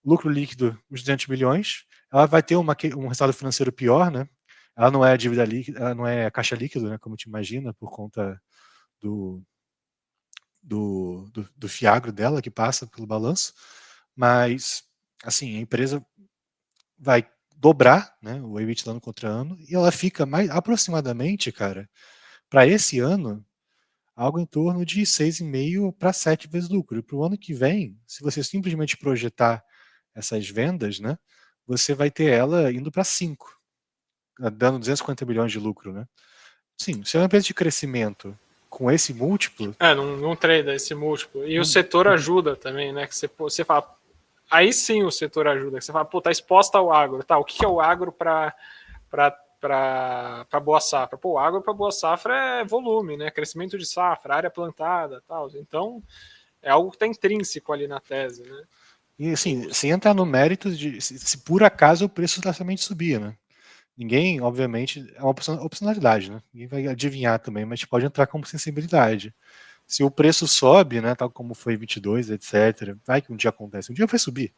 lucro líquido, uns 200 milhões, ela vai ter um resultado financeiro pior, né? Ela não é dívida líquida, ela não é caixa líquido, né? Como te imagina, por conta do fiagro dela que passa pelo balanço, mas assim, a empresa vai dobrar, né, o EBITDA ano contra ano, e ela fica mais aproximadamente, cara, para esse ano, algo em torno de 6,5 para 7 vezes lucro. E para o ano que vem, se você simplesmente projetar essas vendas, né, você vai ter ela indo para 5, dando 250 bilhões de lucro, né? Sim, se é uma empresa de crescimento com esse múltiplo. Não trade esse múltiplo. E o setor ajuda também, né? Que você fala. Aí sim o setor ajuda. Que você fala, pô, tá exposta ao agro. Tá, o que é o agro para boa safra? Pô, o agro para boa safra é volume, né? Crescimento de safra, área plantada, tal. Então, é algo que está intrínseco ali na tese, né? E assim, sem entrar no mérito de se por acaso o preço também subir, né? Ninguém, obviamente, é uma opcionalidade, né? Ninguém vai adivinhar também, mas pode entrar como sensibilidade. Se o preço sobe, né, tal como foi 22, etc., vai que um dia acontece. Um dia vai subir.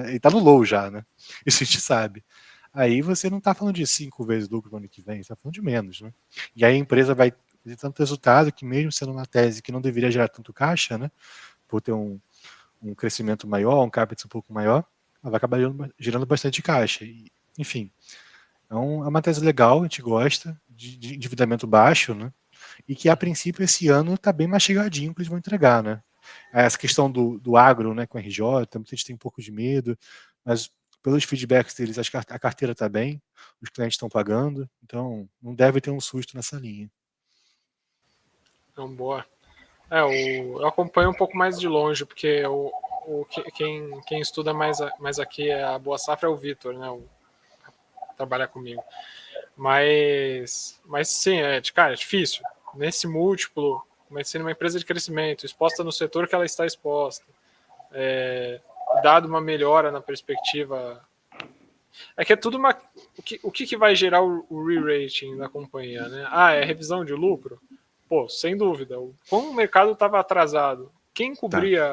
Ele tá no low já, né? Isso a gente sabe. Aí você não tá falando de 5 vezes lucro no ano que vem, você tá falando de menos, né? E aí a empresa vai ter tanto resultado que mesmo sendo uma tese que não deveria gerar tanto caixa, né? Por ter um crescimento maior, um capex um pouco maior, ela vai acabar gerando bastante caixa. E, enfim, é uma tese legal, a gente gosta, de endividamento baixo, né? E que a princípio esse ano está bem mastigadinho que eles vão entregar, né? Essa questão do agro, né, com a RJ, também a gente tem um pouco de medo, mas pelos feedbacks deles, a carteira está bem, os clientes estão pagando, então não deve ter um susto nessa linha. Então, boa. Eu acompanho um pouco mais de longe, porque quem estuda mais aqui a Boa Safra é o Vitor, né? Trabalha comigo. Mas sim, cara, é difícil. Nesse múltiplo, mas sendo uma empresa de crescimento, exposta no setor que ela está exposta, dado uma melhora na perspectiva. É que é tudo uma. O que vai gerar o re-rating da companhia, né? É revisão de lucro? Pô, sem dúvida. Como o mercado estava atrasado, quem cobria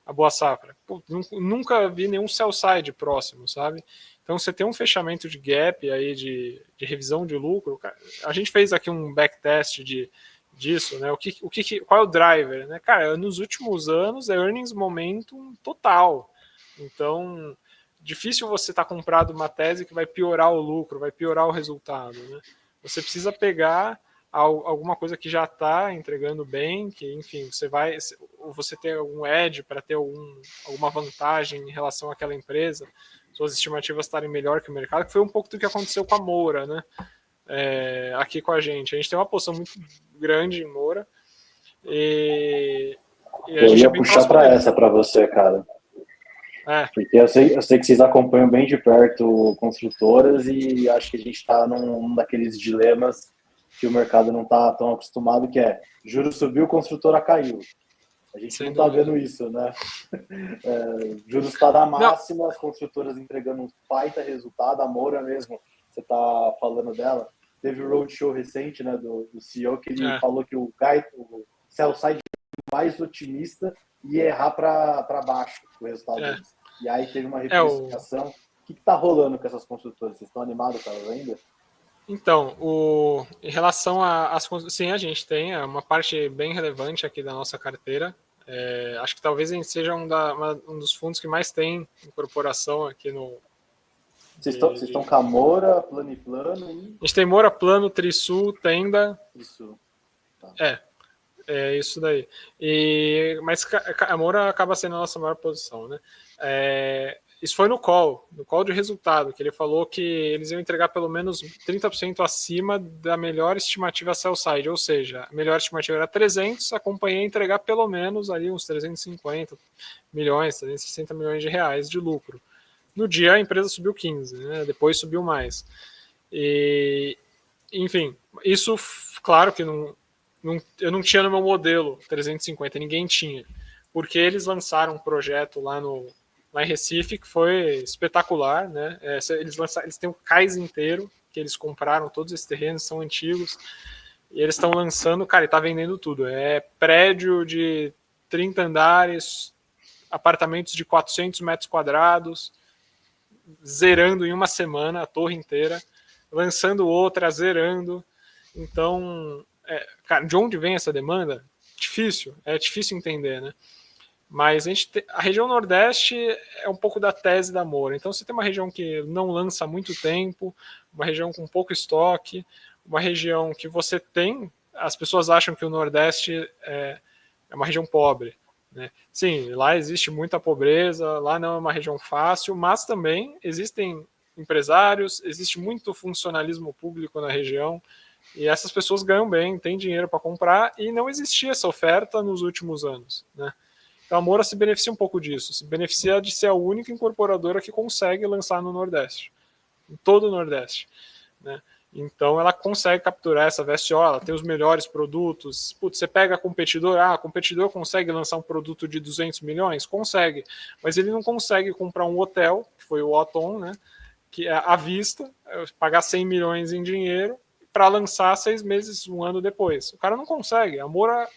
a Boa Safra? Pô, nunca vi nenhum sell side próximo, sabe? Então você tem um fechamento de gap aí de revisão de lucro. A gente fez aqui um backtest disso, né? Qual é o driver, né? Cara, nos últimos anos é earnings momentum total. Então, difícil você estar comprado uma tese que vai piorar o lucro, vai piorar o resultado, né? Você precisa pegar alguma coisa que já está entregando bem, que, enfim, você ter algum edge para ter alguma vantagem em relação àquela empresa, suas estimativas estarem melhor que o mercado, que foi um pouco do que aconteceu com a Moura, né? Aqui com a gente. A gente tem uma posição muito grande em Moura e a gente ia puxar para essa para você, cara. Porque eu sei que vocês acompanham bem de perto construtoras e acho que a gente está num daqueles dilemas que o mercado não está tão acostumado, que é juros subiu, construtora caiu. A gente não está vendo isso, né? Juros está na máxima, as construtoras entregando um baita resultado, a Moura mesmo, você está falando dela, teve um roadshow recente, né, do CEO, que ele falou que o sell side mais otimista ia errar para baixo o resultado deles. e aí teve uma reprecificação. O que está rolando com essas construtoras? Vocês estão animados com elas ainda? Então, em relação às... Sim, a gente tem uma parte bem relevante aqui da nossa carteira. Acho que talvez a gente seja um dos fundos que mais tem incorporação aqui no... Vocês estão com a Moura, Plano e Plano? E... A gente tem Moura, Plano, Trisul, Tenda. Trisul. Tá. É isso daí. Mas a Moura acaba sendo a nossa maior posição, né? Isso foi no call de resultado, que ele falou que eles iam entregar pelo menos 30% acima da melhor estimativa sell side, ou seja, a melhor estimativa era 300, a companhia ia entregar pelo menos ali uns 350 milhões, 360 milhões de reais de lucro. No dia a empresa subiu 15, né? Depois subiu mais. Enfim, isso, claro que eu não tinha no meu modelo 350, ninguém tinha, porque eles lançaram um projeto lá em Recife que foi espetacular, né? Eles têm um cais inteiro que eles compraram, todos esses terrenos são antigos e eles estão lançando, cara, e tá vendendo tudo. Prédio de 30 andares, apartamentos de 400 metros quadrados, zerando em uma semana a torre inteira, lançando outra, zerando. Então, cara, de onde vem essa demanda? É difícil entender, né? Mas a região Nordeste é um pouco da tese da Moura. Então você tem uma região que não lança há muito tempo, uma região com pouco estoque, uma região que você tem... As pessoas acham que o Nordeste é uma região pobre, né? Sim, lá existe muita pobreza, lá não é uma região fácil, mas também existem empresários, existe muito funcionalismo público na região, e essas pessoas ganham bem, têm dinheiro para comprar, e não existia essa oferta nos últimos anos, né? Então a Moura se beneficia um pouco disso, se beneficia de ser a única incorporadora que consegue lançar no Nordeste, em todo o Nordeste, né? Então ela consegue capturar essa VSO, ela tem os melhores produtos. Putz, você pega competidor, o competidor consegue lançar um produto de 200 milhões? Consegue, mas ele não consegue comprar um hotel, que foi o Otom, né, que é à vista, pagar 100 milhões em dinheiro para lançar 6 meses, um ano depois. O cara não consegue, a Moura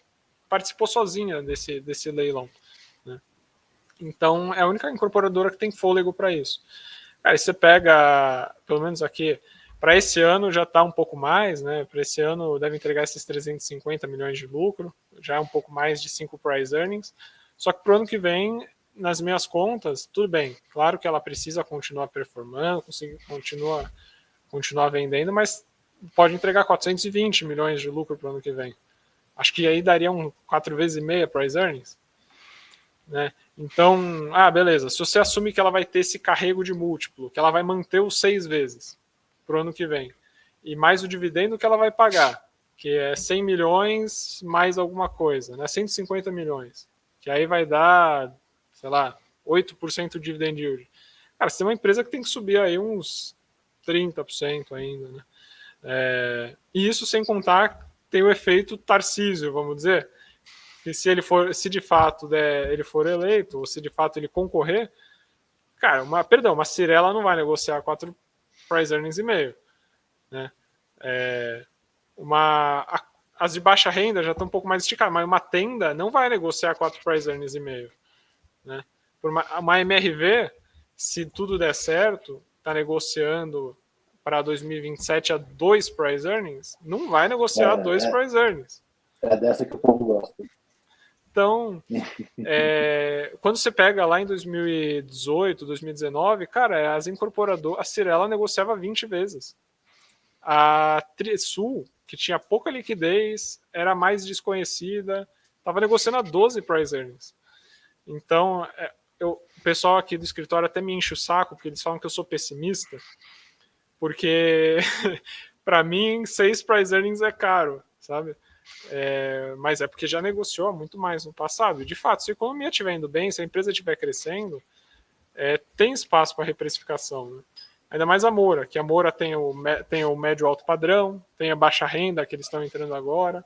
participou sozinha desse leilão, né? Então é a única incorporadora que tem fôlego para isso. Cara, e você pega, pelo menos aqui, para esse ano já está um pouco mais, né? Para esse ano deve entregar esses 350 milhões de lucro, já é um pouco mais de 5 price earnings. Só que para o ano que vem, nas minhas contas, tudo bem. Claro que ela precisa continuar performando, continuar vendendo, mas pode entregar 420 milhões de lucro para o ano que vem. Acho que aí daria 4,5 vezes price earnings, né? Então, beleza. Se você assume que ela vai ter esse carrego de múltiplo, que ela vai manter os 6 vezes para o ano que vem, e mais o dividendo que ela vai pagar, que é 100 milhões mais alguma coisa, né? 150 milhões, que aí vai dar, sei lá, 8% de dividend yield. Cara, você tem uma empresa que tem que subir aí uns 30% ainda, né? E isso sem contar tem o efeito Tarcísio, vamos dizer, que se de fato ele for eleito, ou se de fato ele concorrer, cara, uma Cirela não vai negociar 4 price earnings e meio, né? As de baixa renda já estão um pouco mais esticadas, mas uma Tenda não vai negociar 4 price earnings e meio, né? Por uma MRV, se tudo der certo, está negociando para 2027 a 2 price earnings, não vai negociar 2 price earnings. É dessa que o povo gosta. Então, quando você pega lá em 2018, 2019, cara, as incorporadoras, a Cirela negociava 20 vezes. A Trisul, que tinha pouca liquidez, era mais desconhecida, estava negociando a 12 price earnings. Então, o pessoal aqui do escritório até me enche o saco, porque eles falam que eu sou pessimista, porque para mim 6 price earnings é caro, sabe? Mas é porque já negociou muito mais no passado. E, de fato, se a economia estiver indo bem, se a empresa estiver crescendo, tem espaço para reprecificação, né? Ainda mais a Moura, que a Moura tem o médio alto padrão, tem a baixa renda que eles estão entrando agora.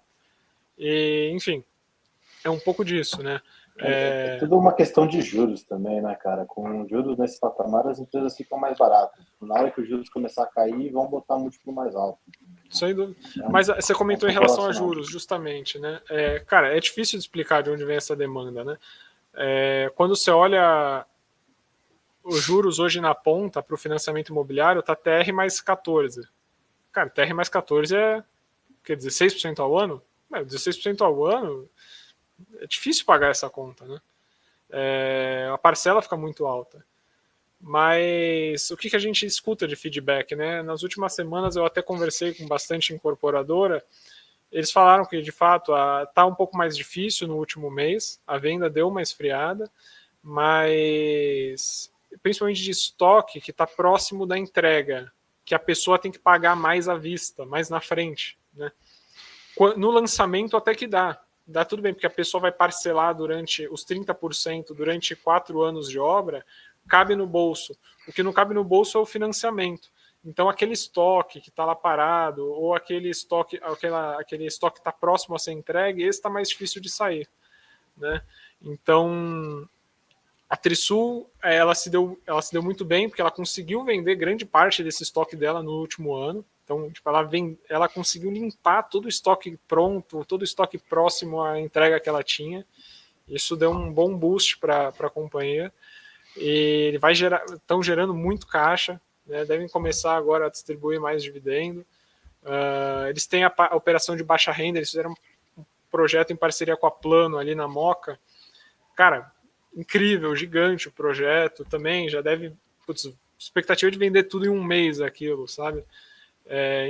E, enfim, é um pouco disso, né? É tudo uma questão de juros também, né, cara? Com juros nesse patamar, as empresas ficam mais baratas. Na hora que os juros começar a cair, vão botar múltiplo mais alto. Sem dúvida. Mas você comentou em relação a juros, justamente, né? Cara, é difícil de explicar de onde vem essa demanda, né? Quando você olha os juros hoje na ponta para o financiamento imobiliário está TR mais 14. Cara, TR mais 14 quer dizer, 16% ao ano? 16% ao ano é difícil pagar essa conta, né? A parcela fica muito alta. Mas o que a gente escuta de feedback, né? Nas últimas semanas eu até conversei com bastante incorporadora. Eles falaram que, de fato, está um pouco mais difícil no último mês. A venda deu uma esfriada, mas principalmente de estoque que está próximo da entrega, que a pessoa tem que pagar mais à vista, mais na frente, né? No lançamento até que dá tudo bem, porque a pessoa vai parcelar durante os 30% durante 4 anos de obra, cabe no bolso. O que não cabe no bolso é o financiamento. Então, aquele estoque que está lá parado, ou aquele estoque que está próximo a ser entregue, esse está mais difícil de sair, né? Então, a Trisul, ela se deu muito bem, porque ela conseguiu vender grande parte desse estoque dela no último ano. Então, tipo, ela conseguiu limpar todo o estoque pronto, todo o estoque próximo à entrega que ela tinha. Isso deu um bom boost para a companhia. E estão gerando muito caixa, né? Devem começar agora a distribuir mais dividendo. Eles têm a operação de baixa renda, eles fizeram um projeto em parceria com a Plano ali na Moca. Cara, incrível, gigante o projeto também, já deve... expectativa de vender tudo em um mês aquilo, sabe?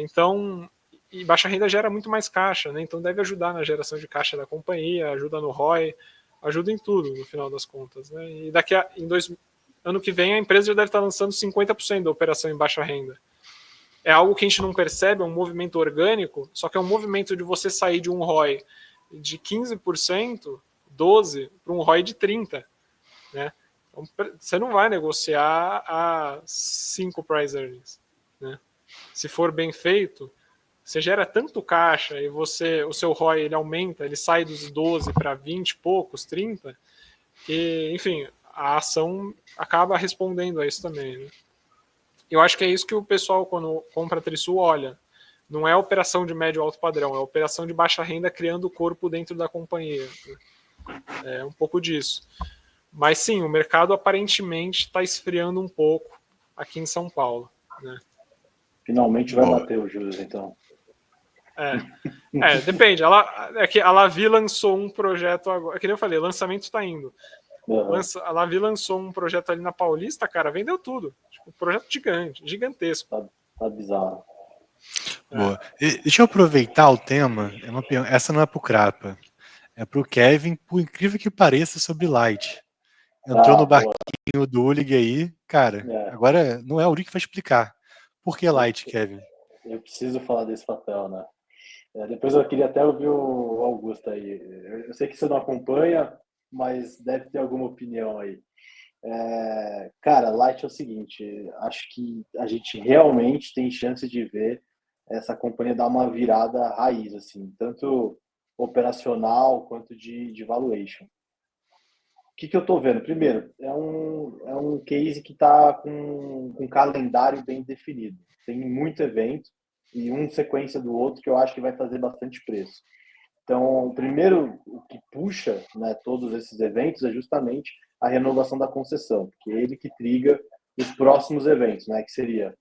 Então, e baixa renda gera muito mais caixa, né? Então deve ajudar na geração de caixa da companhia, ajuda no ROI, ajuda em tudo, no final das contas, né? E ano que vem a empresa já deve estar lançando 50% da operação em baixa renda. É algo que a gente não percebe, é um movimento orgânico, só que é um movimento de você sair de um ROI de 15%, 12%, para um ROI de 30%, né? Então, você não vai negociar a 5 price earnings, né? Se for bem feito, você gera tanto caixa e o seu ROI ele aumenta, ele sai dos 12 para 20 e poucos, 30, que, enfim, a ação acaba respondendo a isso também, né? Eu acho que é isso que o pessoal, quando compra a Trisul, olha. Não é operação de médio alto padrão, é operação de baixa renda criando o corpo dentro da companhia. É um pouco disso. Mas sim, o mercado aparentemente está esfriando um pouco aqui em São Paulo, né? Finalmente vai bater os juros, então. Depende. A Lavi lançou um projeto agora. Que nem eu falei, o lançamento está indo. A Lavi lançou um projeto ali na Paulista, cara, vendeu tudo. Tipo, um projeto gigantesco. Tá bizarro. Boa. Deixa eu aproveitar o tema. Essa não é pro Crapa. É pro Kevin, por incrível que pareça, sobre Light. Entrou no barquinho do Ulig aí, cara. Agora não é o Uri que vai explicar. Por que Light, Kevin? Eu preciso falar desse papel, né? Depois eu queria até ouvir o Augusto aí. Eu sei que você não acompanha, mas deve ter alguma opinião aí. Cara, Light é o seguinte, acho que a gente realmente tem chance de ver essa companhia dar uma virada raiz, assim, tanto operacional quanto de valuation. O que eu estou vendo? Primeiro, é um case que está com um calendário bem definido. Tem muito evento e um sequência do outro que eu acho que vai fazer bastante preço. Então, primeiro, o que puxa, né, todos esses eventos é justamente a renovação da concessão, porque é ele que triga os próximos eventos, né, que seria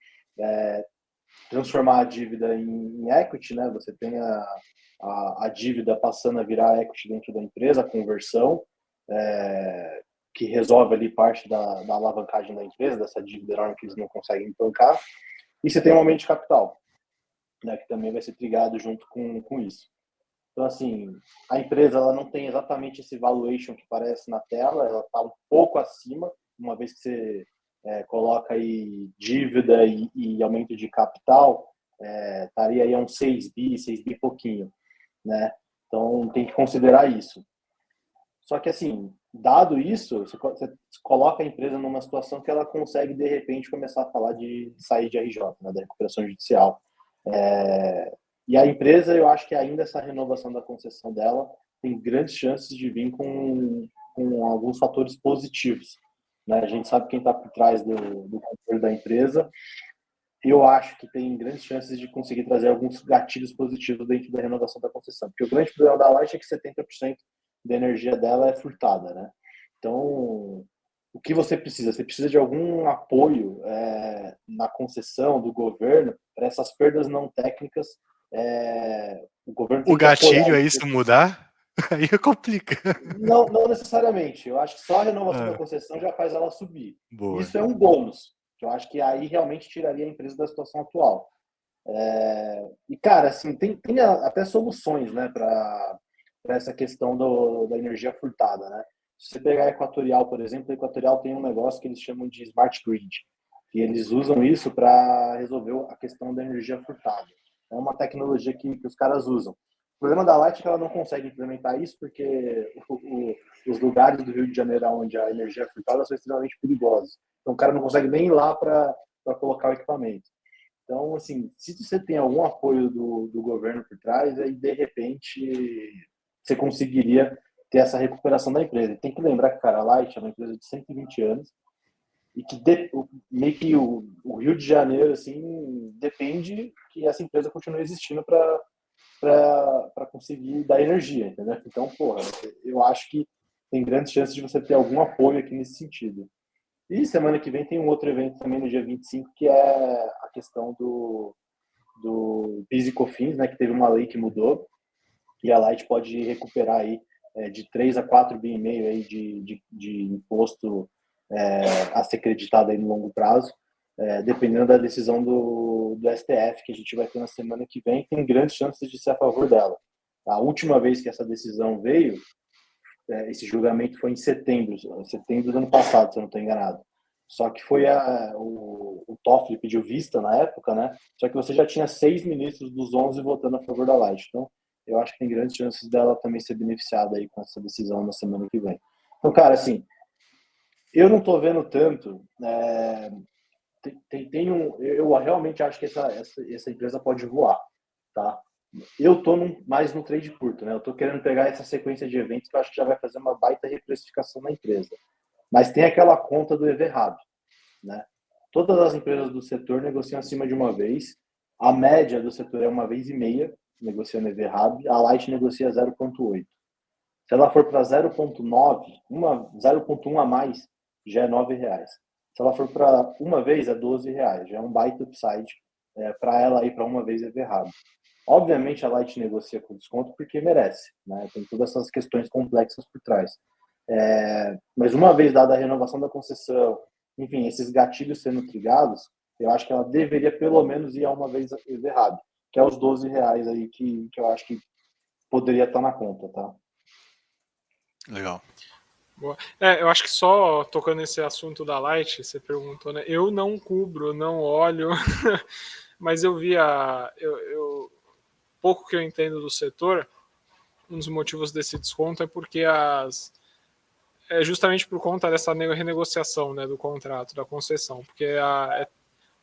transformar a dívida em equity, né, você tem a dívida passando a virar equity dentro da empresa, a conversão, que resolve ali parte da alavancagem da empresa, dessa dívida enorme que eles não conseguem bancar, e você tem um aumento de capital, né, que também vai ser trigado junto com isso. Então, assim, a empresa ela não tem exatamente esse valuation que aparece na tela, ela está um pouco acima, uma vez que você coloca aí dívida e aumento de capital, estaria aí a um 6 bi e pouquinho, né? Então, tem que considerar isso. Só que, assim, dado isso, você coloca a empresa numa situação que ela consegue, de repente, começar a falar de sair de RJ, né, da recuperação judicial. E a empresa, eu acho que ainda essa renovação da concessão dela tem grandes chances de vir com alguns fatores positivos, né? A gente sabe quem está por trás do controle da empresa. Eu acho que tem grandes chances de conseguir trazer alguns gatilhos positivos dentro da renovação da concessão. Porque o grande problema da Light é que 70% da energia dela é furtada, né? Então, o que você precisa? Você precisa de algum apoio na concessão do governo para essas perdas não técnicas. O governo tem O que apoiar gatilho é isso. isso mudar? Aí complica. Não necessariamente. Eu acho que só a renovação da concessão já faz ela subir. Boa. Isso é um bônus, que eu acho que aí realmente tiraria a empresa da situação atual. E, cara, assim, tem até soluções, né, para essa questão da energia furtada, né? Se você pegar a Equatorial, por exemplo, a Equatorial tem um negócio que eles chamam de Smart Grid, e eles usam isso para resolver a questão da energia furtada. É uma tecnologia que os caras usam. O problema da Light é que ela não consegue implementar isso porque os lugares do Rio de Janeiro onde a energia é furtada são extremamente perigosos. Então o cara não consegue nem ir lá para colocar o equipamento. Então, assim, se você tem algum apoio do governo por trás, aí de repente você conseguiria ter essa recuperação da empresa. E tem que lembrar que, cara, a Light é uma empresa de 120 anos e que meio que o Rio de Janeiro, assim, depende que essa empresa continue existindo para conseguir dar energia, entendeu? Então, porra, eu acho que tem grandes chances de você ter algum apoio aqui nesse sentido. E semana que vem tem um outro evento também no dia 25, que é a questão do PIS e COFINS, né, que teve uma lei que mudou, e a Light pode recuperar aí de 3 a 4 bi e meio aí de imposto a ser creditado aí no longo prazo, dependendo da decisão do STF, que a gente vai ter na semana que vem, tem grandes chances de ser a favor dela. A última vez que essa decisão veio, esse julgamento foi em setembro do ano passado, se eu não estou enganado. Só que foi o Toffoli pediu vista na época, né? Só que você já tinha 6 ministros dos 11 votando a favor da Light. Então, eu acho que tem grandes chances dela também ser beneficiada aí com essa decisão na semana que vem. Então, cara, assim, eu não estou vendo tanto. Eu realmente acho que essa empresa pode voar, tá? Eu estou mais no trade curto, né? Eu estou querendo pegar essa sequência de eventos que eu acho que já vai fazer uma baita reprecificação na empresa. Mas tem aquela conta do Everrad, né? Todas as empresas do setor negociam acima de uma vez. A média do setor é uma vez e meia, negociando Everrad. A Light negocia 0,8. Se ela for para 0,9, 0,1 a mais, já é R$9. Se ela for para uma vez, é R$12. Já é um baita upside para ela ir para uma vez Everrad. Obviamente a Light negocia com desconto porque merece, né? Tem todas essas questões complexas por trás. Mas uma vez dada a renovação da concessão, enfim, esses gatilhos sendo trigados, eu acho que ela deveria pelo menos ir a uma vez errado, que é os R$12 aí que eu acho que poderia estar na conta, tá? Legal. Boa. Eu acho que só tocando nesse assunto da Light, você perguntou, né? Eu não cubro, não olho, mas eu vi pouco que eu entendo do setor, um dos motivos desse desconto é porque é justamente por conta dessa renegociação, né, do contrato, da concessão, porque a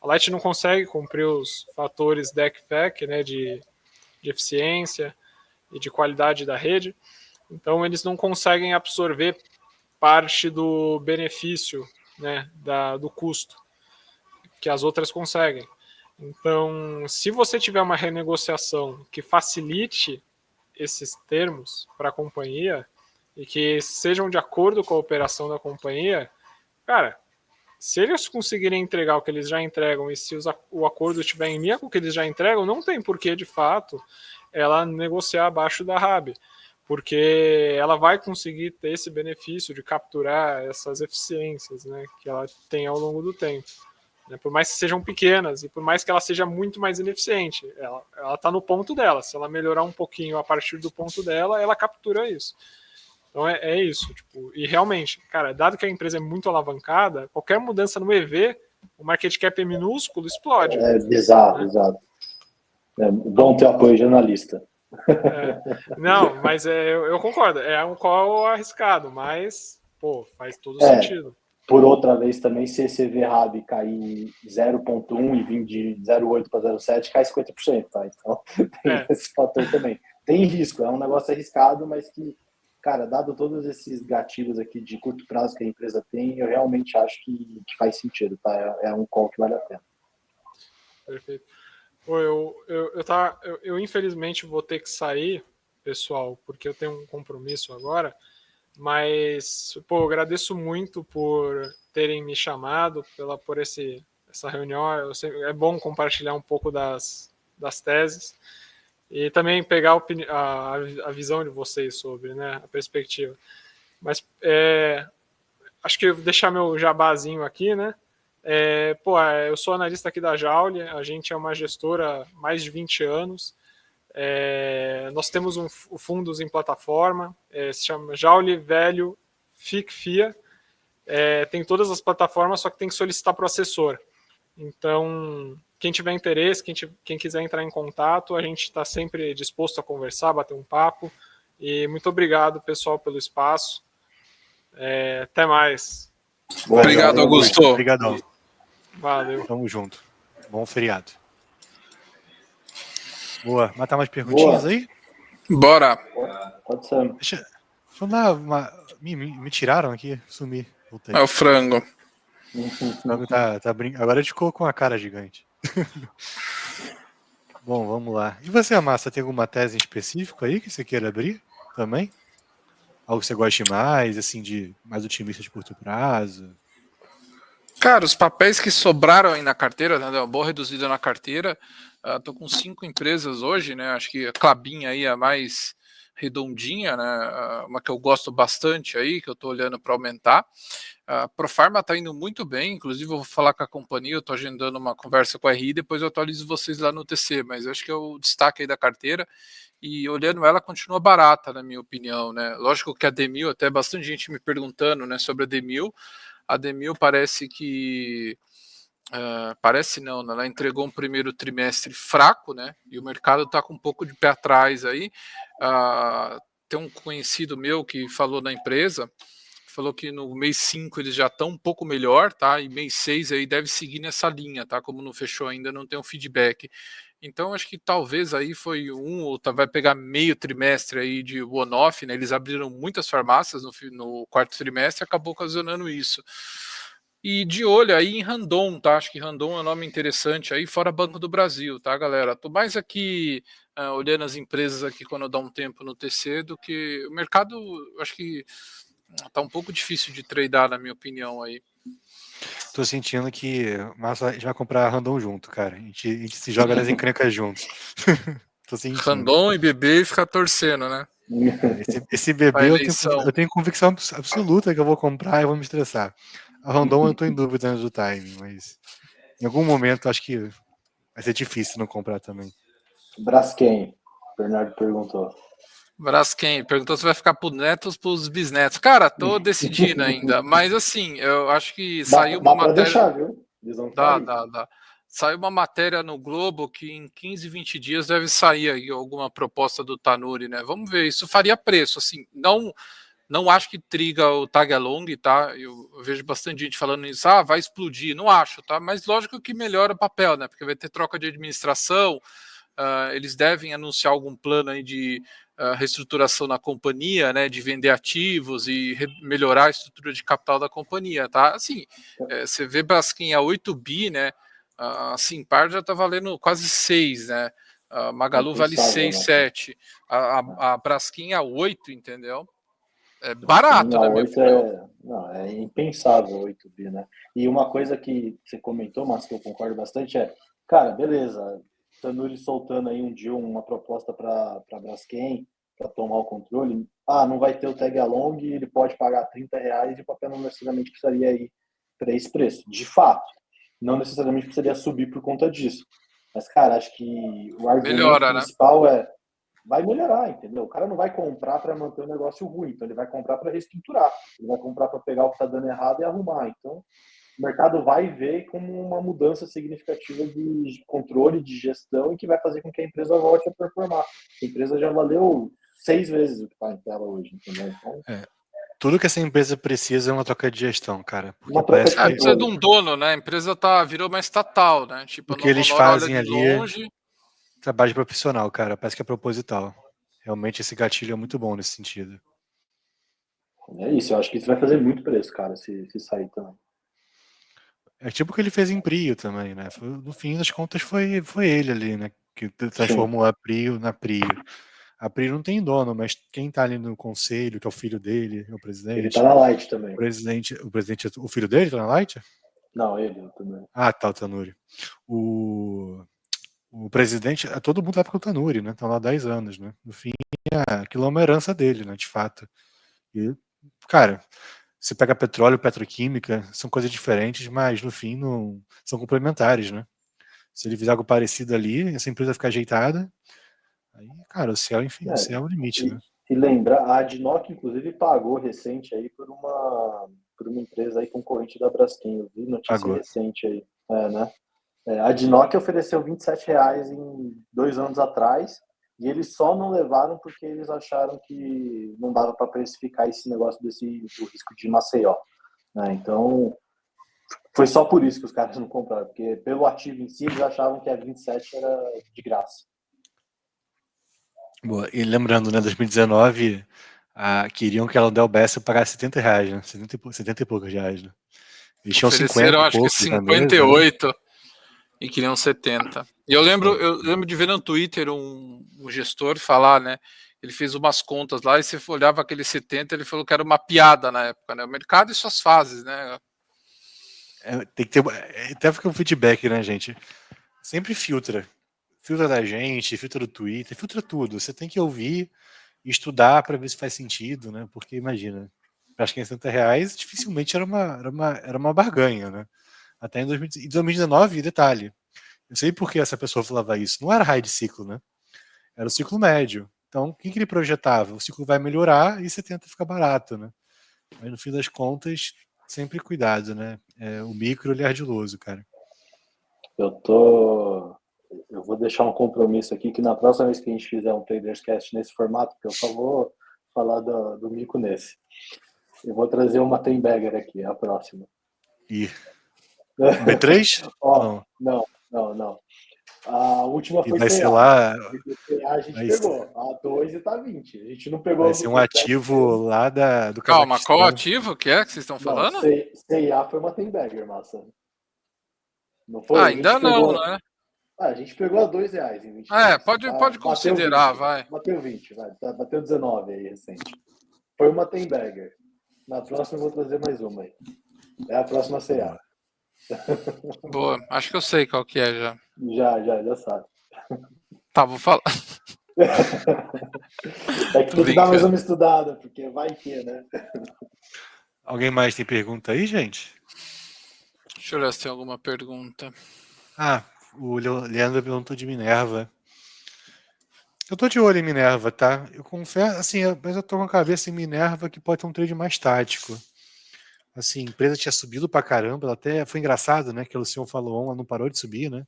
Light não consegue cumprir os fatores DEC-FEC, né, de eficiência e de qualidade da rede, então eles não conseguem absorver parte do benefício, né, do custo, que as outras conseguem. Então, se você tiver uma renegociação que facilite esses termos para a companhia e que sejam de acordo com a operação da companhia, cara, se eles conseguirem entregar o que eles já entregam e se o acordo estiver em linha com o que eles já entregam, não tem porquê, de fato, ela negociar abaixo da RAB, porque ela vai conseguir ter esse benefício de capturar essas eficiências, né, que ela tem ao longo do tempo. Por mais que sejam pequenas e por mais que ela seja muito mais ineficiente, ela está no ponto dela. Se ela melhorar um pouquinho a partir do ponto dela, ela captura isso. Então é isso. Tipo, e realmente, cara, dado que a empresa é muito alavancada, qualquer mudança no EV, o market cap é minúsculo, explode. É bizarro, exato. É bom ter apoio de analista. Não, mas eu concordo. É um call arriscado, mas pô, faz todo sentido. Por outra vez também, se esse EV-RAB cair 0,1 e vir de 0,8 para 0,7, cai 50%, tá? Então tem esse fator também. Tem risco, é um negócio arriscado, mas que, cara, dado todos esses gatilhos aqui de curto prazo que a empresa tem, eu realmente acho que faz sentido, tá? É um call que vale a pena. Perfeito. Eu infelizmente vou ter que sair, pessoal, porque eu tenho um compromisso agora, Mas, pô, eu agradeço muito por terem me chamado, por essa reunião. É bom compartilhar um pouco das teses e também pegar a visão de vocês sobre, né, a perspectiva. Mas acho que eu vou deixar meu jabazinho aqui, né? Eu sou analista aqui da Joule, a gente é uma gestora há mais de 20 anos. Nós temos fundos em plataforma, se chama Joule Velho FIA. Tem todas as plataformas, só que tem que solicitar para o assessor. Então, quem tiver interesse, quem quiser entrar em contato, a gente está sempre disposto a conversar, bater um papo. E muito obrigado, pessoal, pelo espaço. Até mais. Obrigado, Augusto. Obrigadão. Valeu. Tamo junto. Bom feriado. Boa. Matar mais perguntinhas aí? Bora. Pode ser. Deixa eu dar uma... Me tiraram aqui, sumi. Voltei. É o frango. Agora ele ficou com a cara gigante. Bom, vamos lá. E você, Massa, tem alguma tese em específico aí que você queira abrir também? Algo que você goste mais, assim, de mais otimista de curto prazo? Cara, os papéis que sobraram aí na carteira, né, deu uma boa reduzida na carteira. Tô com 5 empresas hoje, né? Acho que a Klabin aí é a mais redondinha, né? Uma que eu gosto bastante aí, que eu tô olhando para aumentar. A Profarma tá indo muito bem, inclusive eu vou falar com a companhia, eu tô agendando uma conversa com a RI, depois eu atualizo vocês lá no TC, mas eu acho que é o destaque aí da carteira. E olhando ela, continua barata, na minha opinião, né? Lógico que a Demil, até bastante gente me perguntando, né, sobre a Demil. A Demil parece que... parece não, né? Ela entregou um primeiro trimestre fraco, né? E o mercado está com um pouco de pé atrás aí. Tem um conhecido meu que falou na empresa, falou que no mês 5 eles já estão um pouco melhor, tá? E mês 6 aí deve seguir nessa linha, tá? Como não fechou ainda, não tem um feedback. Então, acho que talvez aí foi ou vai pegar meio trimestre aí de one-off, né? Eles abriram muitas farmácias no quarto trimestre e acabou ocasionando isso. E de olho aí em Randon, tá? Acho que Randon é um nome interessante aí, fora Banco do Brasil, tá, galera? Tô mais aqui olhando as empresas aqui quando eu dou um tempo no TC do que o mercado, acho que tá um pouco difícil de tradear, na minha opinião aí. Tô sentindo que Massa, a gente vai comprar Randon junto, cara. A gente se joga nas encrencas juntos. Tô sentindo. Randon e bebê e ficar torcendo, né? Esse bebê eu tenho convicção absoluta que eu vou comprar e vou me estressar. A Randon eu tô em dúvida do timing, mas em algum momento acho que vai ser difícil não comprar também. Braskem, o Bernardo perguntou. Braskem, perguntou se vai ficar pro netos ou pros bisnetos. Cara, tô decidindo ainda, mas assim, eu acho que saiu uma matéria... deixar, viu? Dá. Saiu uma matéria no Globo que em 15, 20 dias deve sair aí alguma proposta do Tanuri, né? Vamos ver, isso faria preço, assim, não acho que triga o tag along, tá? Eu vejo bastante gente falando isso, vai explodir, não acho, tá? Mas lógico que melhora o papel, né? Porque vai ter troca de administração, eles devem anunciar algum plano aí de reestruturação na companhia, né, de vender ativos e melhorar a estrutura de capital da companhia, tá? Assim, você vê Braskem a 8 bi, né, a Simpar já tá valendo quase 6, né, a Magalu vale 6, né? 7, a Braskem a 8, entendeu? É barato, né, minha opinião. É impensável 8 bi, né? E uma coisa que você comentou, mas que eu concordo bastante cara, beleza, Tanuri soltando aí um dia uma proposta para Braskem, para tomar o controle. Não vai ter o tag along, ele pode pagar R$30 e o papel não necessariamente precisaria ir para esse preço. De fato, não necessariamente precisaria subir por conta disso. Mas, cara, acho que o argumento principal, né? Vai melhorar, entendeu? O cara não vai comprar para manter um negócio ruim, então ele vai comprar para reestruturar, ele vai comprar para pegar o que está dando errado e arrumar. Então, o mercado vai ver como uma mudança significativa de controle, de gestão, e que vai fazer com que a empresa volte a performar. A empresa já valeu 6 vezes o que está em tela hoje, entendeu? Então, tudo que essa empresa precisa é uma troca de gestão, cara. Uma troca de controle. Precisa de um dono, né? A empresa virou uma estatal, né? Tipo, o que eles fazem olha de ali longe. Trabalho profissional, cara. Parece que é proposital. Realmente esse gatilho é muito bom nesse sentido. É isso, eu acho que isso vai fazer muito preço, cara, se sair também. É tipo o que ele fez em Prio também, né? No fim das contas foi ele ali, né? Que transformou a Prio na Prio. A Pri não tem dono, mas quem tá ali no conselho, que é o filho dele, é o presidente. Ele tá na Light também. O filho dele tá na Light? Não, ele também. Ah, tá, o Tanuri. O presidente, todo mundo lá com o Tanuri, né? Estão lá há 10 anos, né? No fim, aquilo é uma herança dele, né? De fato. E, cara, você pega petróleo, petroquímica, são coisas diferentes, mas no fim não são complementares, né? Se ele fizer algo parecido ali, essa empresa ficar ajeitada, aí, cara, o céu, enfim, o céu é o limite, né? E lembrar, a Adnoc, inclusive, pagou recente aí por uma empresa aí concorrente da Braskem. Eu vi notícia Pagou. recente aí, né? A Adnoc ofereceu R$27 em 2 anos atrás e eles só não levaram porque eles acharam que não dava para precificar esse negócio do risco de Maceió. Né? Então, foi só por isso que os caras não compraram, porque pelo ativo em si eles achavam que a 27 era de graça. Boa. E lembrando, né, 2019, queriam que a Landel Bessa pagasse R$70, né? 70 e poucos reais, né? Eles tinham 50 e acho que poucos 58 né? E queriam 70. E eu lembro de ver no Twitter um gestor falar, né? Ele fez umas contas lá e você olhava aquele 70, ele falou que era uma piada na época, né? O mercado e suas fases, né? Tem que ter. Até fica um feedback, né, gente? Sempre filtra. Filtra da gente, filtra do Twitter, filtra tudo. Você tem que ouvir e estudar para ver se faz sentido, né? Porque imagina, acho que em R$70 dificilmente era uma barganha, né? Até em 2019, detalhe. Eu sei por que essa pessoa falava isso. Não era raio de ciclo, né? Era o ciclo médio. Então, o que ele projetava? O ciclo vai melhorar e você tenta ficar barato, né? Mas no fim das contas, sempre cuidado, né? O micro ele é ardiloso, cara. Eu vou deixar um compromisso aqui que na próxima vez que a gente fizer um Traders Cast nesse formato, porque eu só vou falar do mico nesse. Eu vou trazer uma Tenbagger aqui, a próxima. E B3? Não. A última foi vai ser CA. lá. A gente pegou. A 2 e tá 20. A gente não pegou. Vai ser um ativo lá do Calma, Cazaquistão. qual ativo que é que vocês estão falando? CIA foi uma Tenbagger, massa. Não foi? Ainda não, né? A gente pegou a R$2 em 20. Pode considerar, 20, vai. Bateu 20, bateu 19 aí recente. Foi uma Tenbagger. Na próxima eu vou trazer mais uma aí. É a próxima CA. Boa, acho que eu sei qual que é já. Já sabe. Tá, vou falar. É que tem que dar mais uma estudada, porque vai que, né? Alguém mais tem pergunta aí, gente? Deixa eu ver se tem alguma pergunta. O Leandro perguntou de Minerva. Eu tô de olho em Minerva, tá? Eu confesso, assim, mas eu tô com a cabeça em Minerva que pode ter um trade mais tático. Assim, a empresa tinha subido pra caramba, ela até foi engraçado, né? Que o Luciano falou, ela não parou de subir, né?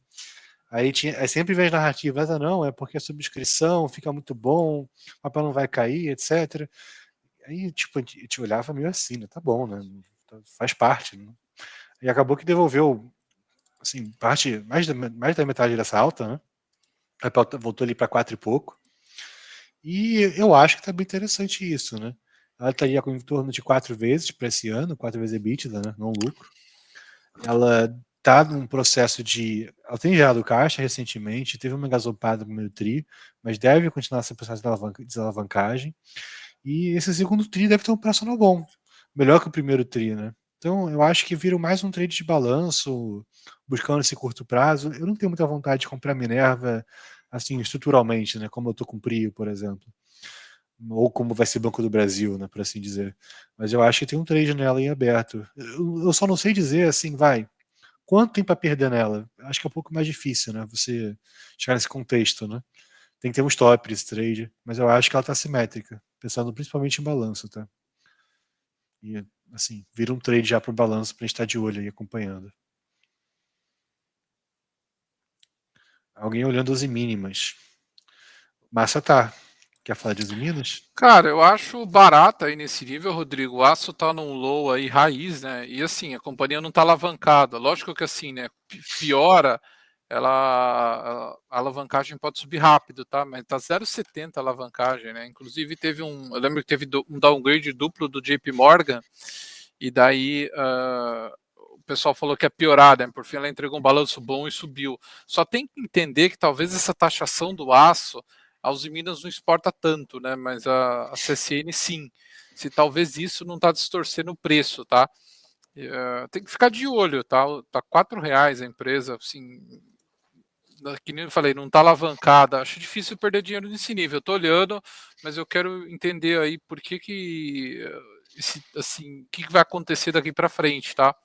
Aí sempre vem as narrativas, não, é porque a subscrição fica muito bom, o papel não vai cair, etc. Aí, tipo, a gente olhava meio assim, né? Tá bom, né? Faz parte, né? E acabou que devolveu, assim, mais da metade dessa alta, né? A papel voltou ali para 4 e pouco. E eu acho que tá bem interessante isso, né? Ela estaria em torno de 4 vezes para esse ano, 4 vezes EBITDA, né? Não lucro. Ela tá num processo de. Ela tem gerado caixa recentemente, teve uma gasopada no primeiro TRI, mas deve continuar esse processo de desalavancagem. E esse segundo TRI deve ter um operacional bom, melhor que o primeiro TRI, né? Então eu acho que vira mais um trade de balanço, buscando esse curto prazo. Eu não tenho muita vontade de comprar Minerva assim estruturalmente, né? Como eu tô com o Prio, por exemplo. Ou como vai ser Banco do Brasil, né, por assim dizer. Mas eu acho que tem um trade nela em aberto. Eu só não sei dizer assim, quanto tem para perder nela? Acho que é um pouco mais difícil, né? Você chegar nesse contexto, né? Tem que ter um stop nesse trade, mas eu acho que ela tá simétrica, pensando principalmente em balanço, tá? E assim, vira um trade já pro balanço pra gente estar de olho aí acompanhando. Alguém olhando as mínimas. Massa tá. Quer falar de Minas? Cara, eu acho barata aí nesse nível, Rodrigo. O aço tá num low aí raiz, né? E assim, a companhia não tá alavancada. Lógico que assim, né? Piora, a alavancagem pode subir rápido, tá? Mas tá 0,70 a alavancagem, né? Inclusive eu lembro que teve um downgrade duplo do JP Morgan, e daí o pessoal falou que ia piorar, né? Por fim ela entregou um balanço bom e subiu. Só tem que entender que talvez essa taxação do aço a Uzi Minas não exporta tanto, né? Mas a CSN sim. Se talvez isso não está distorcendo o preço, tá? Tem que ficar de olho, tá? Tá R$ 4 a empresa, assim, que nem eu falei, não está alavancada. Acho difícil perder dinheiro nesse nível. Eu tô olhando, mas eu quero entender aí por que assim, o que vai acontecer daqui para frente, tá?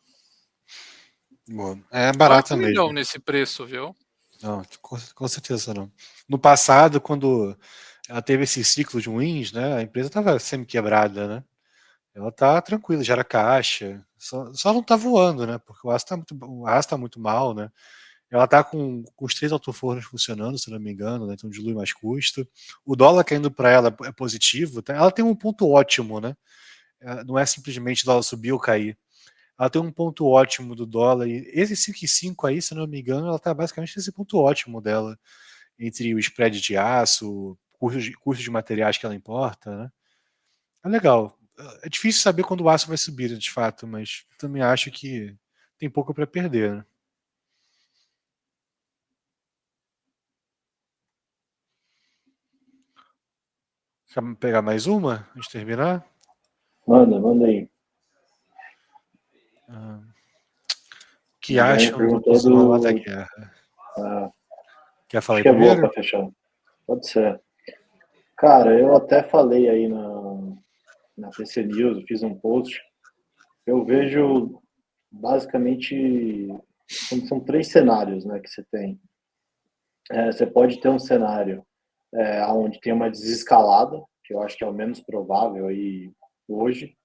Bom, é barata Não é mesmo. não nesse preço, viu? Não, com certeza não. No passado, quando ela teve esse ciclo de wins, né, a empresa estava semi-quebrada, né? Ela tá tranquila, gera caixa, só não tá voando, né? Porque o aço tá muito mal, né? Ela tá com os 3 alto-fornos funcionando, se não me engano, né? Então dilui mais custo. O dólar caindo para ela é positivo, tá? Ela tem um ponto ótimo, né? Não é simplesmente o dólar subir ou cair. Ela tem um ponto ótimo do dólar. E esse 5,5 aí, se não me engano, ela tá basicamente nesse ponto ótimo dela. Entre o spread de aço, custo de materiais que ela importa, né? É legal. É difícil saber quando o aço vai subir, de fato, mas também acho que tem pouco para perder, né? Quer pegar mais uma antes de terminar? Manda aí. O que Já me acham do perguntou desenrolar da do. guerra? Ah, Quer falar acho aí que é boa primeiro? para fechar. Pode ser. Cara, eu até falei aí na TC News, fiz um post. Eu vejo basicamente são 3 cenários, né, que você tem. Você pode ter um cenário onde tem uma desescalada, que eu acho que é o menos provável aí hoje.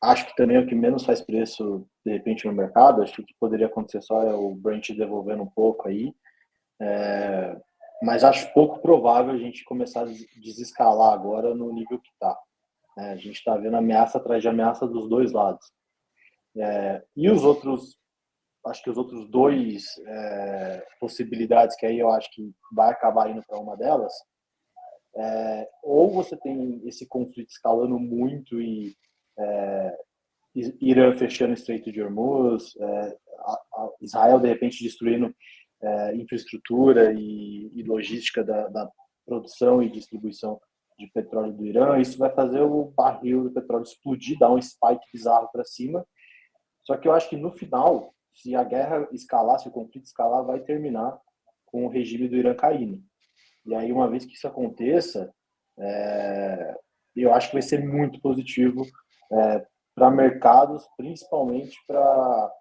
Acho que também é o que menos faz preço de repente no mercado. Acho que o que poderia acontecer só é o Brent devolvendo um pouco aí. Mas acho pouco provável a gente começar a desescalar agora no nível que está. A gente está vendo ameaça atrás de ameaça dos dois lados. E os outros, acho que os outros dois possibilidades, que aí eu acho que vai acabar indo para uma delas, ou você tem esse conflito escalando muito e Irã fechando o Estreito de Hormuz, Israel de repente destruindo infraestrutura e logística da produção e distribuição de petróleo do Irã. Isso vai fazer o barril do petróleo explodir, dar um spike bizarro para cima. Só que eu acho que no final, se a guerra escalar, se o conflito escalar, vai terminar com o regime do Irã caindo. E aí, uma vez que isso aconteça, eu acho que vai ser muito positivo para mercados, principalmente para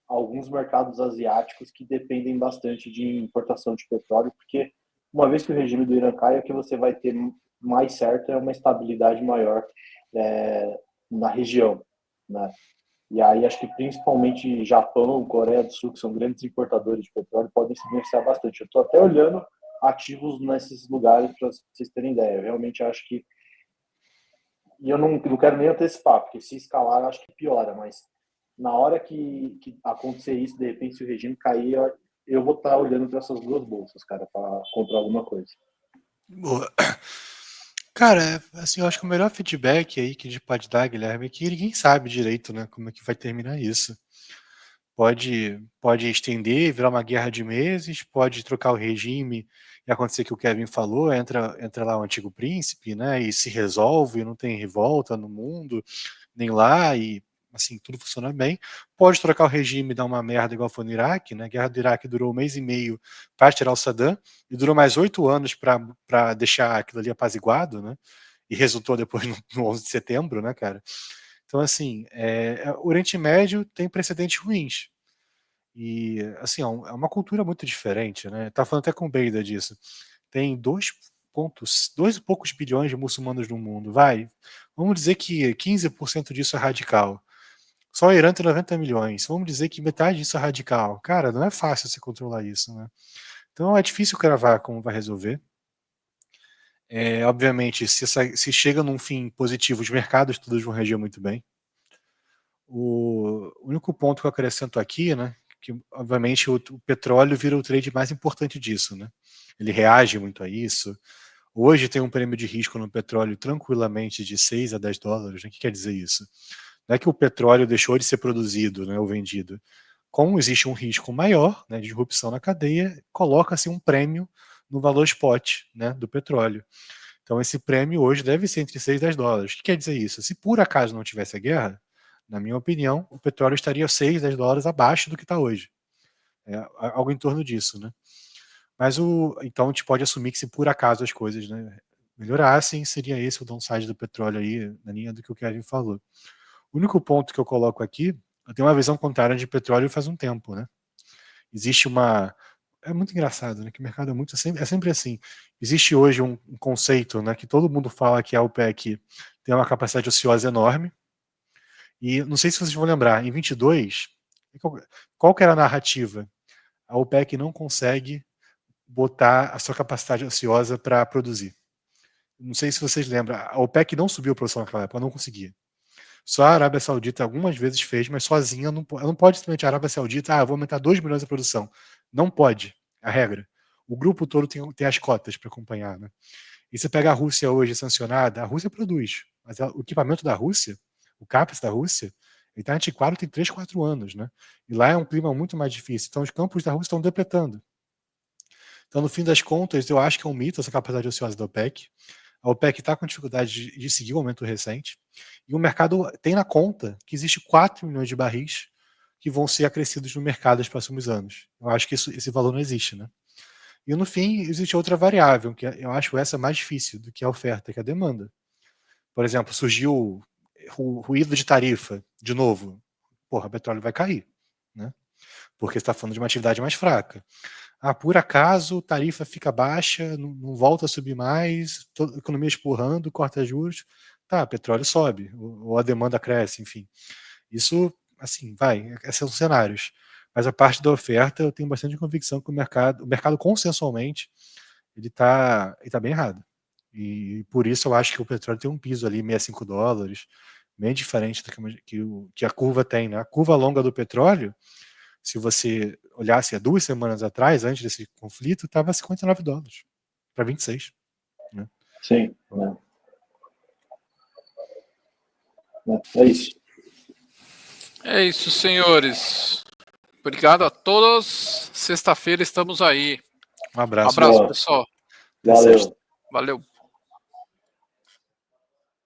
alguns mercados asiáticos que dependem bastante de importação de petróleo, porque uma vez que o regime do Irã cai, o que você vai ter mais certo é uma estabilidade maior na região, né? E aí acho que principalmente Japão, Coreia do Sul, que são grandes importadores de petróleo, podem se beneficiar bastante. Eu estou até olhando ativos nesses lugares para vocês terem ideia. Eu realmente acho que... E eu não quero nem antecipar, porque se escalar eu acho que piora, mas na hora que acontecer isso, de repente, se o regime cair, eu vou estar olhando para essas duas bolsas, cara, para comprar alguma coisa. Boa. Cara, assim, eu acho que o melhor feedback aí que a gente pode dar, Guilherme, é que ninguém sabe direito, né, como é que vai terminar isso. Pode estender, virar uma guerra de meses, pode trocar o regime e acontecer o que o Kevin falou, entra lá o antigo príncipe, né, e se resolve, não tem revolta no mundo, nem lá, e assim, tudo funciona bem. Pode trocar o regime e dar uma merda igual foi no Iraque, né, a guerra do Iraque durou 1 mês e meio para tirar o Saddam, e durou mais 8 anos para deixar aquilo ali apaziguado, né, e resultou depois no 11 de setembro, né, cara. Então, assim, o Oriente Médio tem precedentes ruins. E, assim, é uma cultura muito diferente, né? Tá falando até com o Beida disso. Tem 2 e poucos bilhões de muçulmanos no mundo. Vamos dizer que 15% disso é radical. Só o Irã tem 90 milhões. Vamos dizer que metade disso é radical. Cara, não é fácil você controlar isso, né? Então é difícil cravar como vai resolver. Obviamente, se chega num fim positivo, os mercados todos vão reagir muito bem. O único ponto que eu acrescento aqui, né, que obviamente o petróleo vira o trade mais importante disso, né? Ele reage muito a isso. Hoje tem um prêmio de risco no petróleo tranquilamente de 6 a 10 dólares. Né? O que quer dizer isso? Não é que o petróleo deixou de ser produzido, né, ou vendido. Como existe um risco maior, né, de disrupção na cadeia, coloca-se um prêmio no valor spot, né, do petróleo. Então esse prêmio hoje deve ser entre 6 e 10 dólares. O que quer dizer isso? Se por acaso não tivesse a guerra, na minha opinião, o petróleo estaria 6, 10 dólares abaixo do que está hoje. É algo em torno disso, né? Mas então a gente pode assumir que se por acaso as coisas, né, melhorassem, seria esse o downside do petróleo aí, na linha do que o Kevin falou. O único ponto que eu coloco aqui, eu tenho uma visão contrária de petróleo faz um tempo, né? Existe uma... É muito engraçado, né? Que o mercado é sempre assim. Existe hoje um conceito, né, que todo mundo fala que a OPEC tem uma capacidade ociosa enorme. E não sei se vocês vão lembrar, em 22, qual que era a narrativa? A OPEC não consegue botar a sua capacidade ociosa para produzir. Não sei se vocês lembram, a OPEC não subiu a produção naquela época, não conseguia. Só a Arábia Saudita algumas vezes fez, mas sozinha ela não pode simplesmente a Arábia Saudita, vou aumentar 2 milhões a produção. Não pode, a regra. O grupo todo tem as cotas para acompanhar, né? E você pega a Rússia hoje sancionada, a Rússia produz, mas o equipamento da Rússia, o CAPEX da Rússia, ele está antiquado tem 3, 4 anos, né? E lá é um clima muito mais difícil. Então os campos da Rússia estão depletando. Então, no fim das contas, eu acho que é um mito essa capacidade ociosa da OPEC. A OPEC está com dificuldade de seguir o aumento recente. E o mercado tem na conta que existe 4 milhões de barris que vão ser acrescidos no mercado nos próximos anos. Eu acho que esse valor não existe, né? E no fim, existe outra variável, que eu acho essa mais difícil do que a oferta, que é a demanda. Por exemplo, surgiu ruído de tarifa, de novo. Porra, o petróleo vai cair, né? Porque você está falando de uma atividade mais fraca. Por acaso, tarifa fica baixa, não volta a subir mais, a economia expurrando, corta juros, petróleo sobe, ou a demanda cresce, enfim. Isso, assim, esses são cenários. Mas a parte da oferta, eu tenho bastante convicção que o mercado consensualmente, ele tá bem errado. E por isso eu acho que o petróleo tem um piso ali, 65 dólares, bem diferente do que a curva tem, né? A curva longa do petróleo, se você olhasse há 2 semanas atrás, antes desse conflito, estava 59 dólares para 26. Né? Sim. É isso. É isso, senhores. Obrigado a todos. Sexta-feira estamos aí. Um abraço. Um abraço, pessoal. Valeu. Valeu.